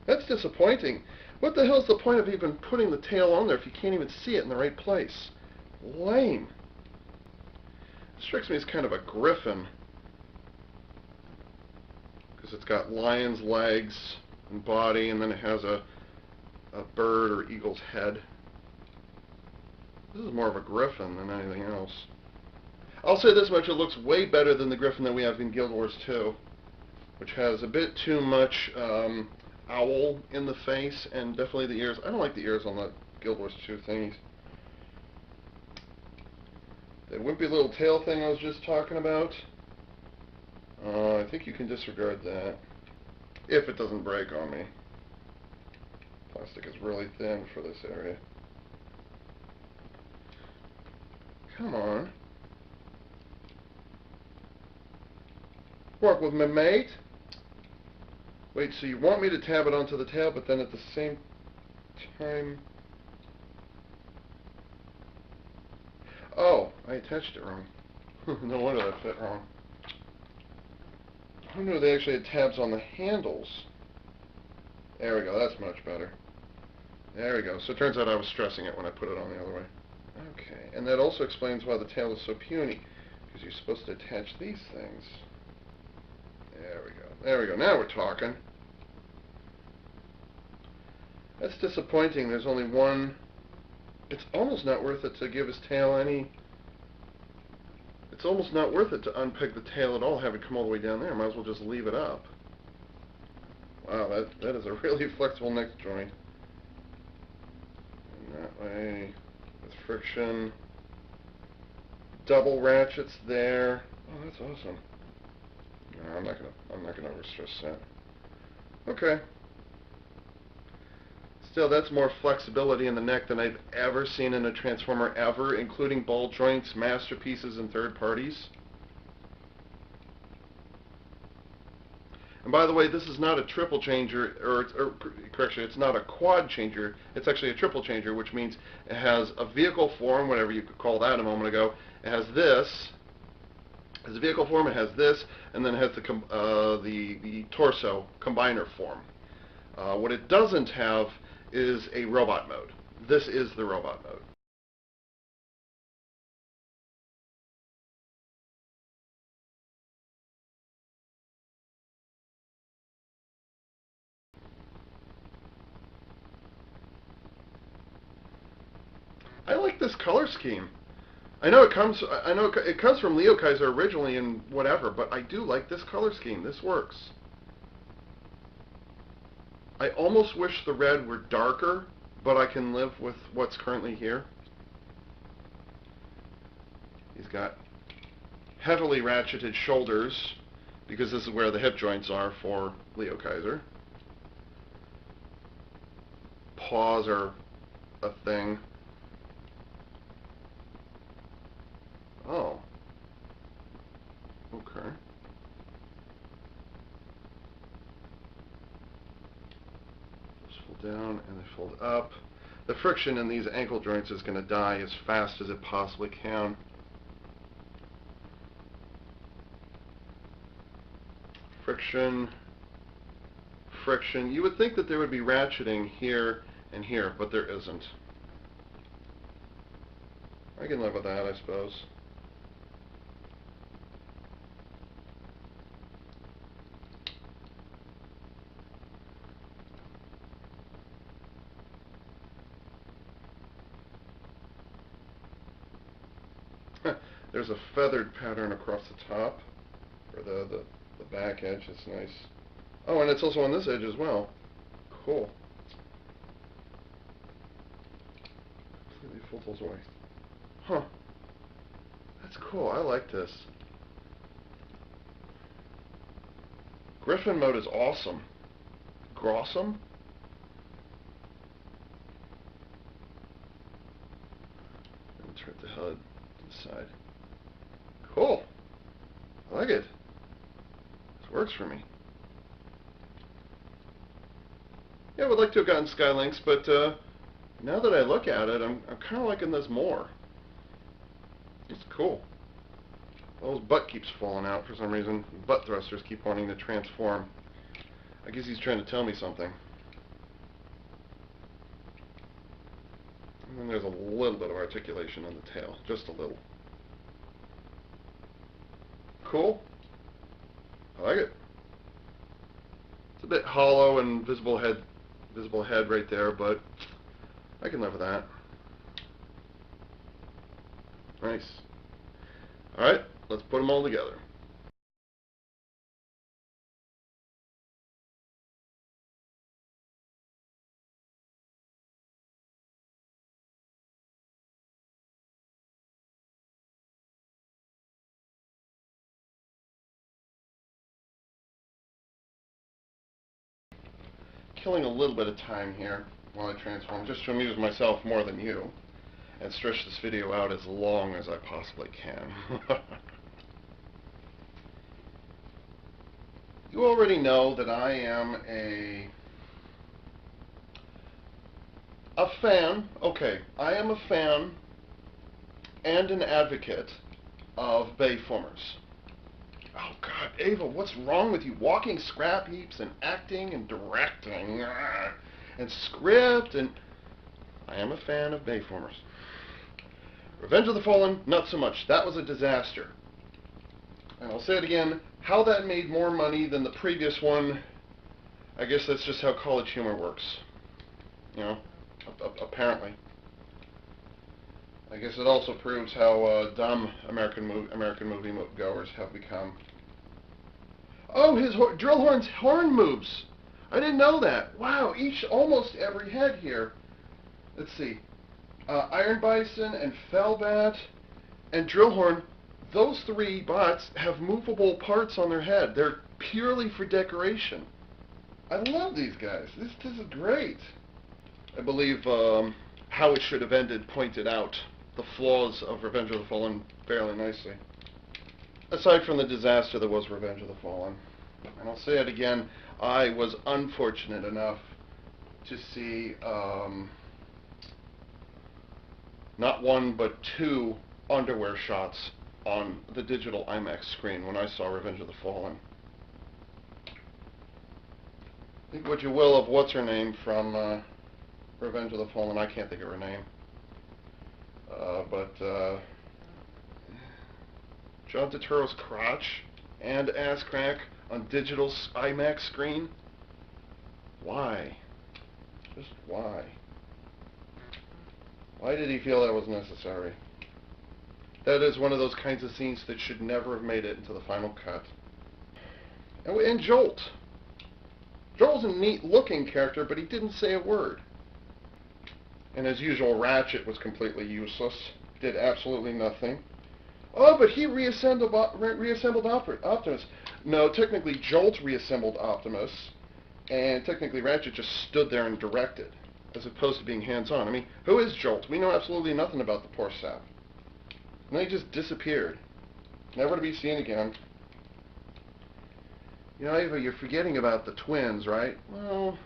That's disappointing. What the hell's the point of even putting the tail on there if you can't even see it in the right place? Lame. It strikes me as kind of a griffin. Because it's got lion's legs and body, and then it has a bird or eagle's head. This is more of a griffin than anything else. I'll say this much, it looks way better than the griffin that we have in Guild Wars 2, which has a bit too much owl in the face, and definitely the ears. I don't like the ears on the Guild Wars 2 thingies. That wimpy little tail thing I was just talking about, I think you can disregard that. If it doesn't break on me. Plastic is really thin for this area. Come on. Work with me, mate. Wait, so you want me to tab it onto the tail, but then at the same time... Oh, I attached it wrong. No wonder that fit wrong. Who knew they actually had tabs on the handles? There we go, that's much better. There we go. So it turns out I was stressing it when I put it on the other way. Okay, and that also explains why the tail is so puny, because you're supposed to attach these things. There we go. There we go. Now we're talking. That's disappointing. There's only one. It's almost not worth it to give his tail any... It's almost not worth it to unpeg the tail at all, have it come all the way down there. Might as well just leave it up. Wow, that is a really flexible neck joint. And that way, with friction. Double ratchets there. Oh, that's awesome. No, I'm not gonna overstress that. Okay. Still, that's more flexibility in the neck than I've ever seen in a Transformer ever, including ball joints, masterpieces, and third parties. And by the way, this is not a triple changer, or correction, it's not a quad changer. It's actually a triple changer, which means it has a vehicle form, whatever you could call that a moment ago. It has this. As a vehicle form, it has this, and then it has the torso combiner form. What it doesn't have is a robot mode. This is the robot mode. I like this color scheme. I know it comes from Leo Kaiser originally and whatever, but I do like this color scheme. This works. I almost wish the red were darker, but I can live with what's currently here. He's got heavily ratcheted shoulders, because this is where the hip joints are for Leo Kaiser. Paws are a thing. Oh. Okay. Those fold down and they fold up. The friction in these ankle joints is going to die as fast as it possibly can. Friction. Friction. You would think that there would be ratcheting here and here, but there isn't. I can live with that, I suppose. There's a feathered pattern across the top, or the back edge. That's nice. Oh, and it's also on this edge as well. Cool. Completely full tilts away. Huh. That's cool. I like this. Griffin mode is awesome. Grossum? And turn the HUD to the side. Cool. I like it. This works for me. Yeah, I would like to have gotten Skylinks, but now that I look at it, I'm kind of liking this more. It's cool. Well, his butt keeps falling out for some reason. Butt thrusters keep wanting to transform. I guess he's trying to tell me something. And then there's a little bit of articulation on the tail, just a little. Cool. I like it. It's a bit hollow and visible head right there, but I can live with that. Nice. Alright, let's put them all together. Killing a little bit of time here while I transform, just to amuse myself more than you, and stretch this video out as long as I possibly can. You already know that I am a fan, okay, I am a fan and an advocate of Bayformers. Oh God, Ava, what's wrong with you? Walking scrap heaps and acting and directing and script, and I am a fan of Bayformers. Revenge of the Fallen, not so much. That was a disaster. And I'll say it again, how that made more money than the previous one, I guess that's just how college humor works. You know, apparently. I guess it also proves how dumb American movie goers have become. Oh, his Drillhorn's horn moves. I didn't know that. Wow, almost every head here. Let's see. Iron Bison and Fellbat and Drillhorn, those three bots have movable parts on their head. They're purely for decoration. I love these guys. This is great. I believe How It Should Have Ended pointed out the flaws of Revenge of the Fallen fairly nicely. Aside from the disaster that was Revenge of the Fallen. And I'll say it again, I was unfortunate enough to see not one but two underwear shots on the digital IMAX screen when I saw Revenge of the Fallen. Think what you will of what's her name from Revenge of the Fallen. I can't think of her name. But John Turturro's crotch and ass crack on digital IMAX screen? Why? Just why? Why did he feel that was necessary? That is one of those kinds of scenes that should never have made it into the final cut. And Jolt. Joel's a neat-looking character, but he didn't say a word. And as usual, Ratchet was completely useless. Did absolutely nothing. Oh, but he reassembled Optimus. No, technically Jolt reassembled Optimus, and technically Ratchet just stood there and directed, as opposed to being hands-on. I mean, who is Jolt? We know absolutely nothing about the poor sap. And then he just disappeared. Never to be seen again. You know, Ava, you're forgetting about the twins, right? Well,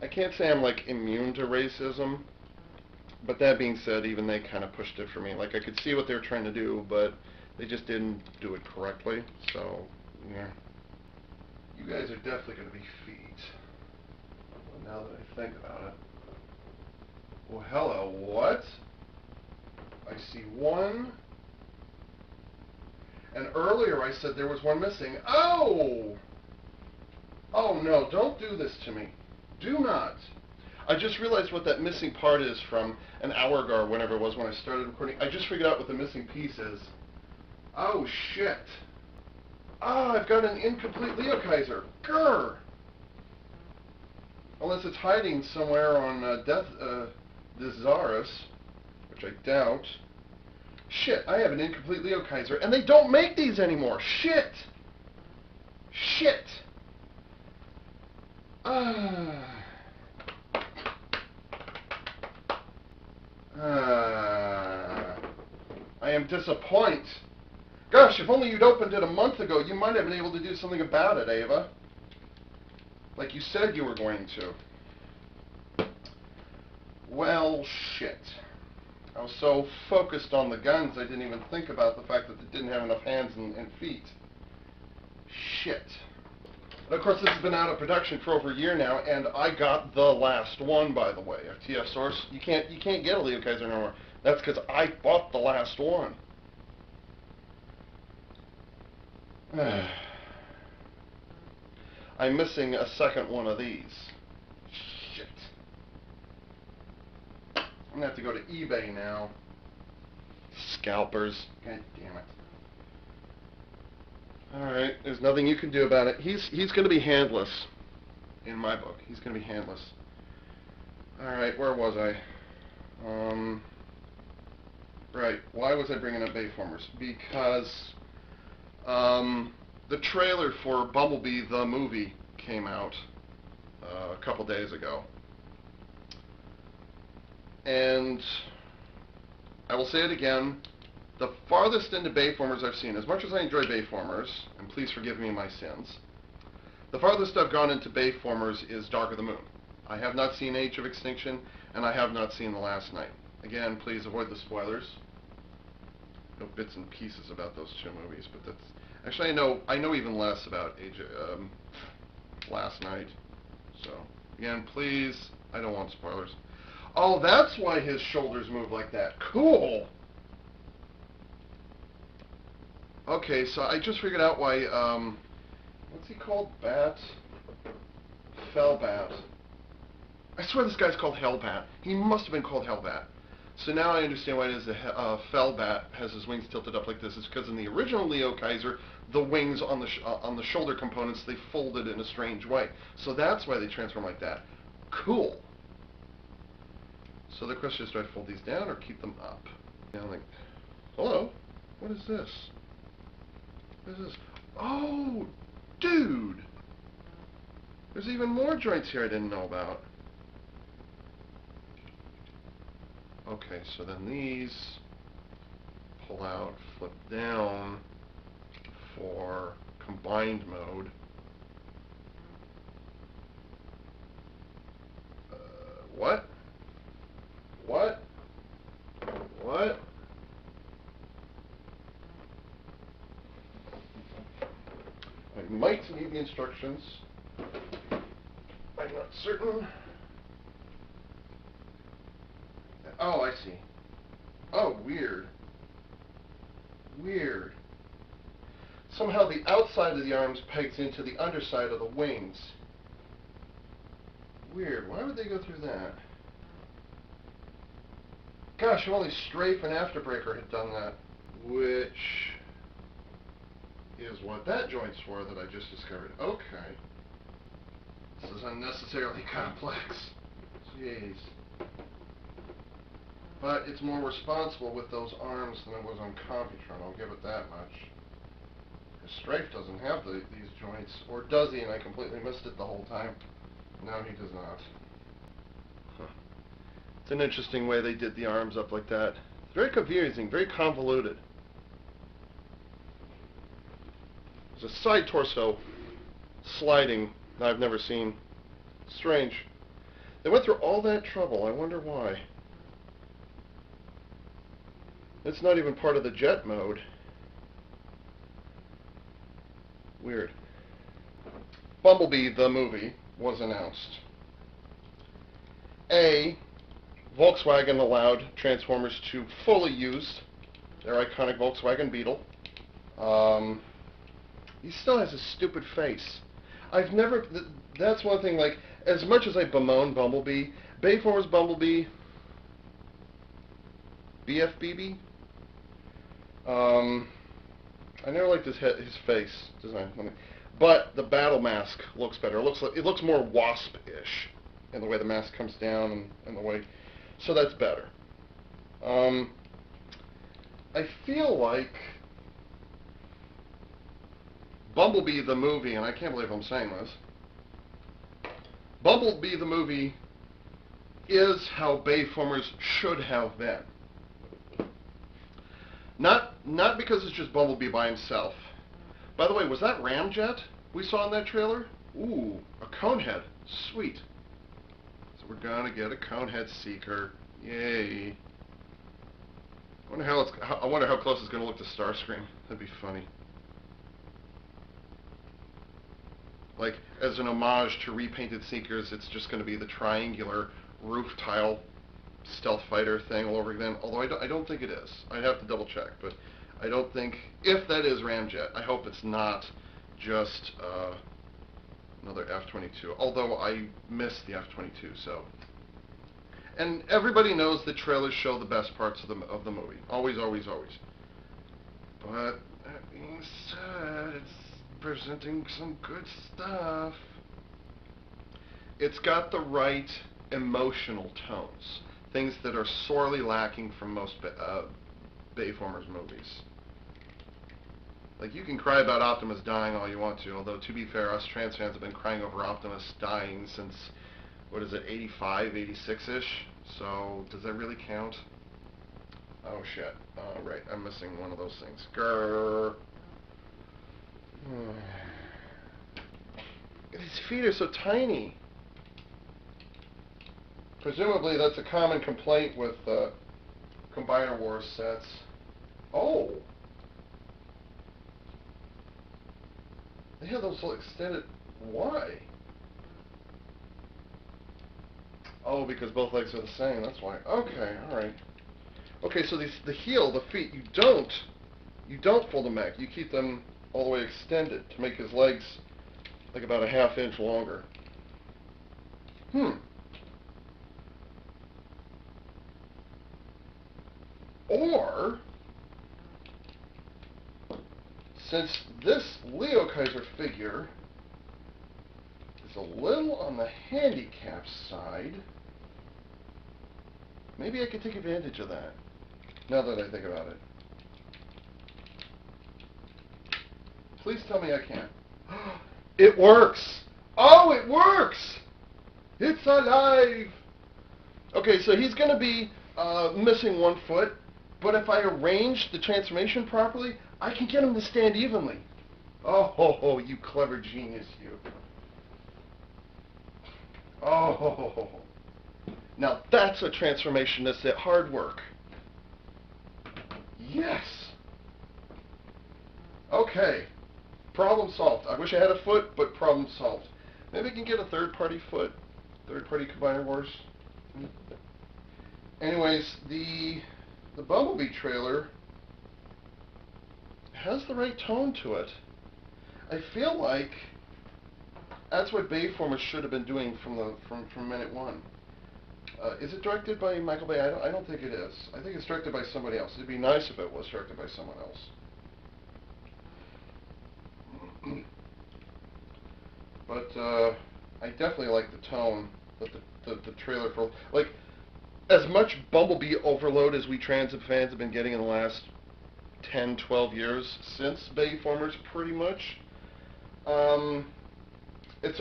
I can't say I'm, like, immune to racism, but that being said, even they kind of pushed it for me. Like, I could see what they were trying to do, but they just didn't do it correctly, so, yeah. You guys are definitely going to be feet. Well, now that I think about it. Well, hello, what? I see one. And earlier I said there was one missing. Oh! Oh no, don't do this to me. Do not. I just realized what that missing part is from an hour ago or whenever it was when I started recording. I just figured out what the missing piece is. Oh shit. Ah, I've got an incomplete Leo Kaiser. Grr! Unless it's hiding somewhere on Desaris, which I doubt. Shit, I have an incomplete Leo Kaiser, and they don't make these anymore. Shit! Shit! I am disappointed. Gosh, if only you'd opened it a month ago, you might have been able to do something about it, Ava. Like you said you were going to. Well, shit. I was so focused on the guns, I didn't even think about the fact that they didn't have enough hands and feet. Shit. And of course, this has been out of production for over a year now, and I got the last one, by the way. FTF source, you can't get a Leo Kaiser no more. That's because I bought the last one. I'm missing a second one of these. Shit. I'm going to have to go to eBay now. Scalpers. God damn it. Alright, there's nothing you can do about it. He's going to be handless. In my book. He's going to be handless. Alright, where was I? Right, why was I bringing up Bayformers? Because the trailer for Bumblebee the movie came out a couple days ago. And I will say it again, the farthest into Bayformers I've seen, as much as I enjoy Bayformers, and please forgive me my sins, the farthest I've gone into Bayformers is Dark of the Moon. I have not seen Age of Extinction, and I have not seen The Last Night. Again, please avoid the spoilers. I know bits and pieces about those two movies, but that's... Actually, I know even less about Last Night. So, again, please, I don't want spoilers. Oh, that's why his shoulders move like that. Cool! Okay, so I just figured out why, what's he called? Bat? Fellbat. I swear this guy's called Hellbat. He must have been called Hellbat. So now I understand why it is the Fellbat has his wings tilted up like this. It's because in the original Leo Kaiser, the wings on the shoulder components, they folded in a strange way. So that's why they transform like that. Cool. So the question is, do I fold these down or keep them up? Now I'm like, hello? What is this? What is this? Oh, dude! There's even more joints here I didn't know about. Okay, so then these pull out, flip down for combined mode. What? What? What? I might need the instructions. I'm not certain. Oh, I see. Oh, weird. Weird. somehow the outside of the arms pegs into the underside of the wings. Weird. Why would they go through that? Gosh, only Strafe and Afterbreaker had done that. Which is what that joint's for that I just discovered. Okay. This is unnecessarily complex. Jeez. But it's more responsible with those arms than it was on Computron, I'll give it that much. Because Strafe doesn't have these joints. Or does he, and I completely missed it the whole time? No, he does not. Huh. It's an interesting way they did the arms up like that. It's very confusing, very convoluted. There's a side torso sliding that I've never seen. Strange. They went through all that trouble. I wonder why. It's not even part of the jet mode. Weird. Bumblebee, the movie, was announced. Volkswagen allowed Transformers to fully use their iconic Volkswagen Beetle. He still has a stupid face. I've never... That's one thing, like, as much as I bemoan Bumblebee, Bayformers Bumblebee, BFBB, I never liked his face design. But the battle mask looks better. It looks more Wasp-ish in the way the mask comes down and the way... So that's better. I feel like Bumblebee the movie, and I can't believe I'm saying this, Bumblebee the movie is how Bayformers should have been. Not because it's just Bumblebee by himself. By the way, was that Ramjet we saw in that trailer? Ooh, a Conehead. Sweet. So we're gonna get a Conehead Seeker. Yay. I wonder how close it's gonna look to Starscream. That'd be funny. Like, as an homage to repainted Seekers, it's just gonna be the triangular roof tile stealth fighter thing all over again. Although I don't think it is. I'd have to double check, but I don't think, if that is Ramjet, I hope it's not just another F-22. Although I missed the F-22, so. And everybody knows the trailers show the best parts of the movie. Always, always, always. But that being said, it's presenting some good stuff. It's got the right emotional tones. Things that are sorely lacking from most Bayformers movies. Like, you can cry about Optimus dying all you want to, although, to be fair, us trans fans have been crying over Optimus dying since, what is it, 85, 86-ish? So, does that really count? Oh, shit. Right, I'm missing one of those things. Grrr. His feet are so tiny. Presumably, that's a common complaint with Combiner Wars sets. Oh! They have those little extended... Why? Oh, because both legs are the same, that's why. Okay, alright. Okay, so the heel, the feet, you don't fold them back. You keep them all the way extended to make his legs like about a half-inch longer. Or, since this Leo Kaiser figure is a little on the handicap side, maybe I could take advantage of that, now that I think about it. Please tell me I can. It works! Oh, it works! It's alive! Okay, so he's going to be missing one foot, but if I arrange the transformation properly, I can get him to stand evenly. Oh, you clever genius, you. Oh, now that's a transformation that's at hard work. Yes! Okay, problem solved. I wish I had a foot, but problem solved. Maybe I can get a third-party foot. Third-party Combiner Wars. Anyways, the Bumblebee trailer has the right tone to it. I feel like that's what Bayformers should have been doing from minute one. Is it directed by Michael Bay? I don't think it is. I think it's directed by somebody else. It'd be nice if it was directed by someone else. But I definitely like the tone that the trailer for, like, as much Bumblebee overload as we transit fans have been getting in the last 10, 12 years since Bayformers, pretty much. It's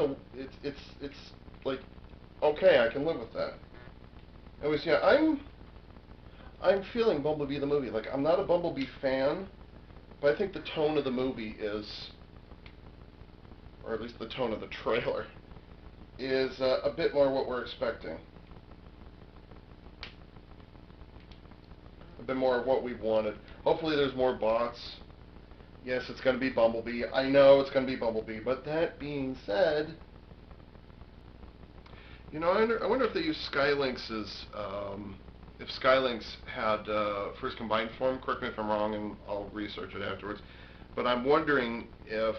like, okay, I can live with that. Anyways, yeah, I'm feeling Bumblebee the movie. Like, I'm not a Bumblebee fan, but I think the tone of the movie is, or at least the tone of the trailer, is a bit more what we're expecting. A bit more of what we've wanted. Hopefully there's more bots. Yes, it's going to be Bumblebee. I know it's going to be Bumblebee, but that being said, you know, I wonder if they use Skylinks' if Skylinks had first combined form. Correct me if I'm wrong, and I'll research it afterwards. But I'm wondering if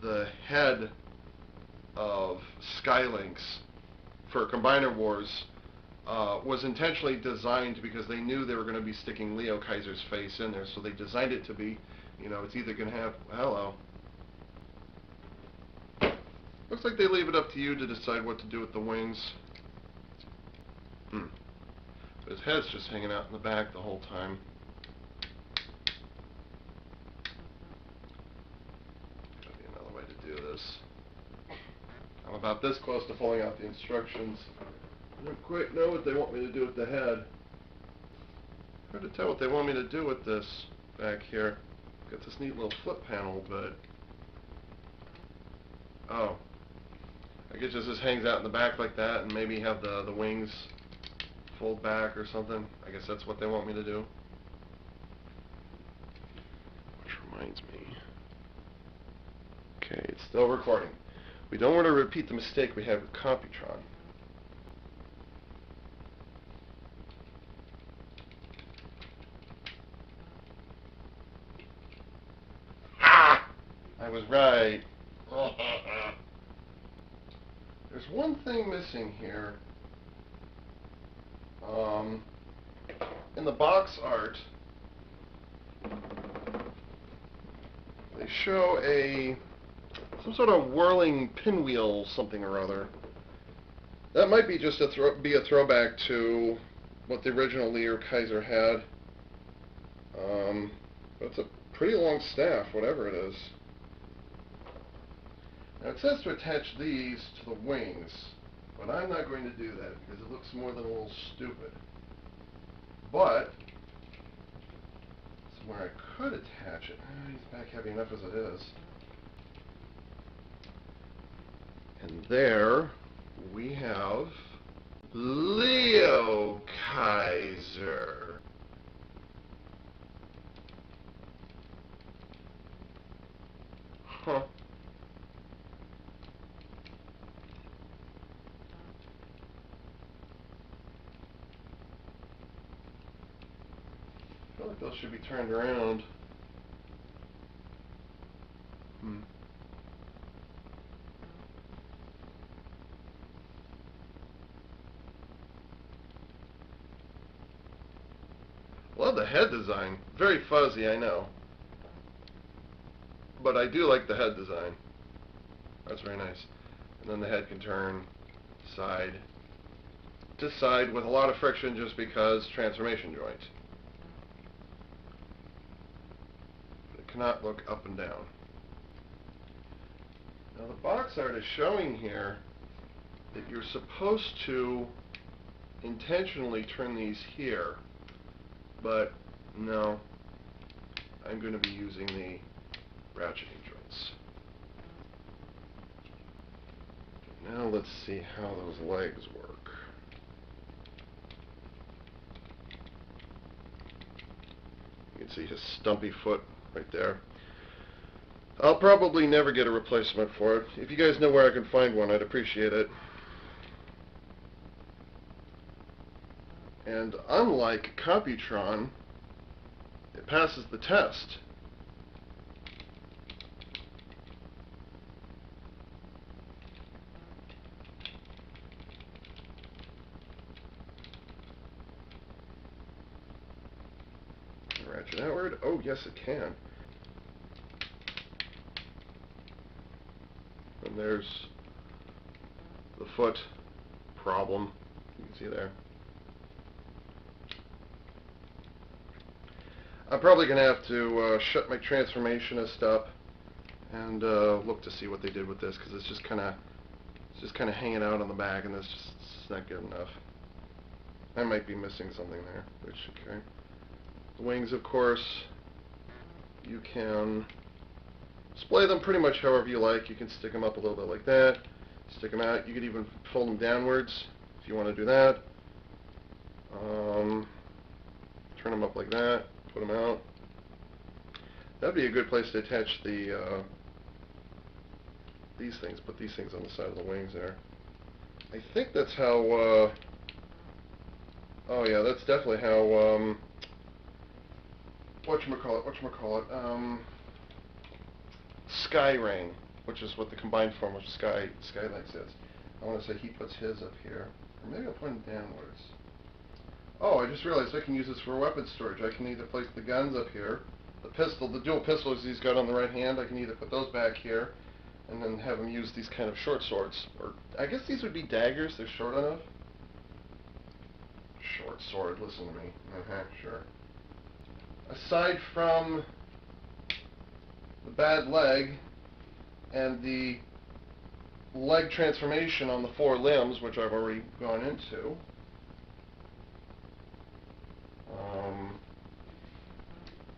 the head of Skylinks for Combiner Wars was intentionally designed because they knew they were going to be sticking Leo Kaiser's face in there, so they designed it to be, you know, it's either going to have, hello. Looks like they leave it up to you to decide what to do with the wings. But his head's just hanging out in the back the whole time. Gotta be another way to do this. I'm about this close to pulling out the instructions. I don't quite know what they want me to do with the head. Hard to tell what they want me to do with this back here. Got this neat little flip panel, but... oh. I guess it just hangs out in the back like that, and maybe have the wings fold back or something. I guess that's what they want me to do. Which reminds me. Okay, it's still recording. We don't want to repeat the mistake we had with Computron. Ah! I was right. There's one thing missing here. In the box art, they show some sort of whirling pinwheel something or other. That might be just a throwback to what the original Leo Kaiser had. But it's a pretty long staff, whatever it is. Now it says to attach these to the wings, but I'm not going to do that because it looks more than a little stupid. But somewhere I could attach it. He's back heavy enough as it is. And there we have Leo Kaiser. Huh. I feel like those should be turned around. Love the head design. Very fuzzy, I know. But I do like the head design. That's very nice. And then the head can turn side to side with a lot of friction just because transformation joint. It cannot look up and down. Now the box art is showing here that you're supposed to intentionally turn these here, but no, I'm going to be using the ratcheting joints. Now let's see how those legs work. You can see his stumpy foot right there. I'll probably never get a replacement for it. If you guys know where I can find one, I'd appreciate it. And unlike Computron, it passes the test. ratchet outward? Oh, yes it can. And there's the foot problem. You can see there. I'm probably going to have to shut my transformationist up and look to see what they did with this, because it's just kind of hanging out on the back, and it's not good enough. I might be missing something there, which, okay. The wings, of course, you can display them pretty much however you like. You can stick them up a little bit like that, stick them out. You could even fold them downwards if you want to do that. Turn them up like that, put them out. That'd be a good place to attach the these things. Put these things on the side of the wings there. I think that's how. Oh yeah, that's definitely how. Whatchamacallit? Skyring, which is what the combined form of Skylynx is. I want to say he puts his up here, or maybe I'll put him downwards. Oh, I just realized I can use this for weapon storage. I can either place the guns up here, the dual pistols he's got on the right hand, I can either put those back here, and then have him use these kind of short swords. Or, I guess these would be daggers, they're short enough. Short sword, listen to me. Sure. Aside from the bad leg, and the leg transformation on the 4 limbs, which I've already gone into,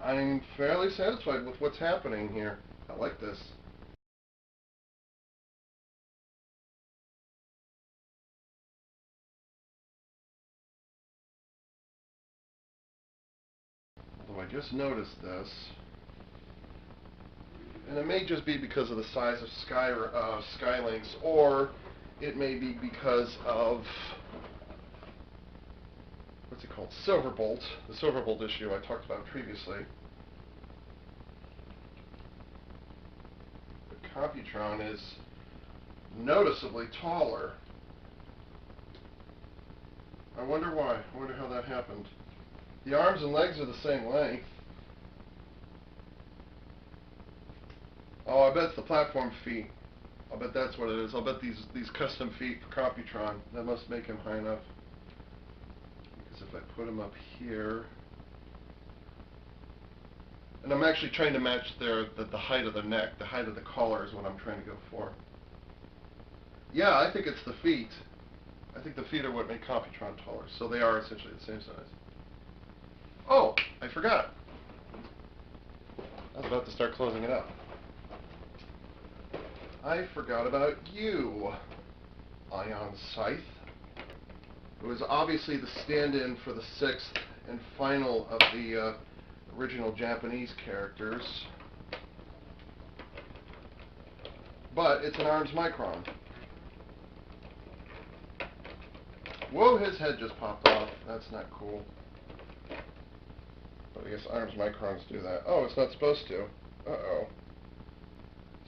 I'm fairly satisfied with what's happening here. I like this. Although I just noticed this, and it may just be because of the size of Skylynx, or it may be because of, what's it called, Silverbolt, the Silverbolt issue I talked about previously. The Computron is noticeably taller. I wonder why. I wonder how that happened. The arms and legs are the same length. Oh, I bet it's the platform feet. I'll bet that's what it is. I'll bet these custom feet for Computron, that must make him high enough. Because if I put him up here, and I'm actually trying to match the height of the neck, the height of the collar is what I'm trying to go for. Yeah, I think it's the feet. I think the feet are what make Computron taller, so they are essentially the same size. Oh, I forgot. I was about to start closing it up. I forgot about you, Ion Scythe, who is obviously the stand-in for the 6th and final of the original Japanese characters. But it's an arms micron. Whoa, his head just popped off. That's not cool. But I guess arms microns do that. Oh, it's not supposed to. Uh-oh.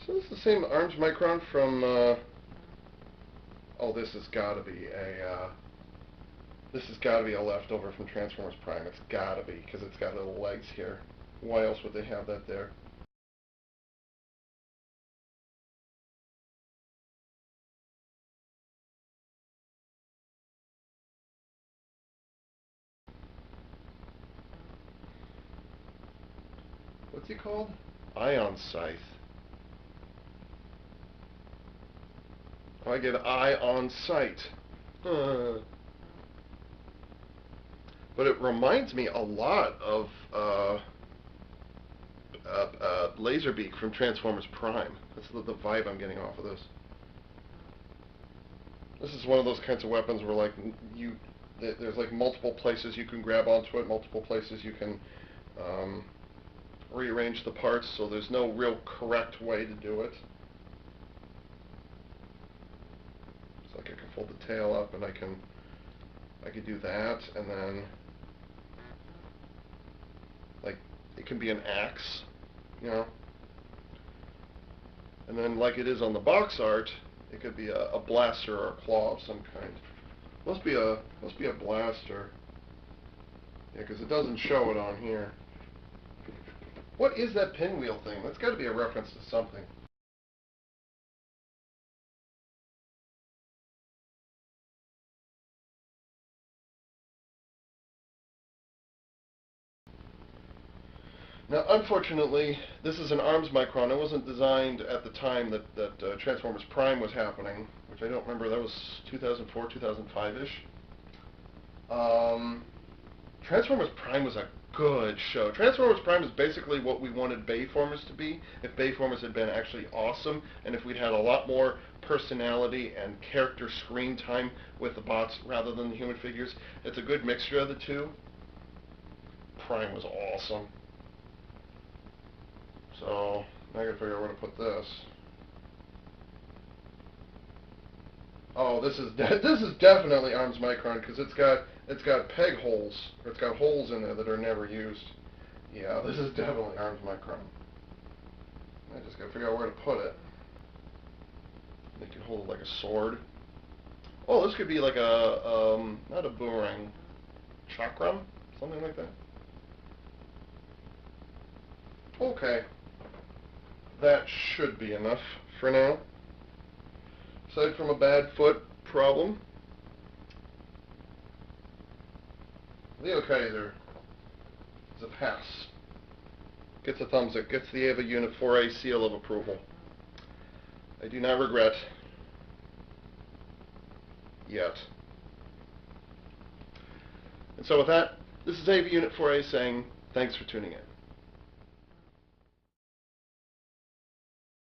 So this is the same arms micron from, oh, this has got to be a leftover from Transformers Prime. It's got to be, because it's got little legs here. Why else would they have that there? What's he called? Ion Scythe. I get eye on sight. But it reminds me a lot of Laserbeak from Transformers Prime. That's the vibe I'm getting off of this. This is one of those kinds of weapons where, like, there's like multiple places you can grab onto it, multiple places you can rearrange the parts, so there's no real correct way to do it. It's like I can fold the tail up, and I could do that, and then, like, it can be an axe, you know, and then, like it is on the box art, it could be a blaster or a claw of some kind. Must be a blaster. Yeah, because it doesn't show it on here. What is that pinwheel thing? That's got to be a reference to something. Now, unfortunately, this is an ARMS micron. It wasn't designed at the time that Transformers Prime was happening, which I don't remember. That was 2004, 2005-ish. Transformers Prime was a good show. Transformers Prime is basically what we wanted Bayformers to be, if Bayformers had been actually awesome, and if we'd had a lot more personality and character screen time with the bots rather than the human figures. It's a good mixture of the two. Prime was awesome. So, now I gotta figure out where to put this. Oh, this is definitely ARMS micron, because it's got peg holes, or it's got holes in there that are never used. Yeah, this is definitely ARMS micron. I just gotta figure out where to put it. They can hold it like a sword. Oh, this could be like a not a boomerang, chakram, something like that. Okay, that should be enough for now. Aside from a bad foot problem, Leo Kaiser is a pass. Gets a thumbs up, gets the Ava Unit 4A seal of approval. I do not regret. Yet. And so with that, this is Ava Unit 4A saying thanks for tuning in.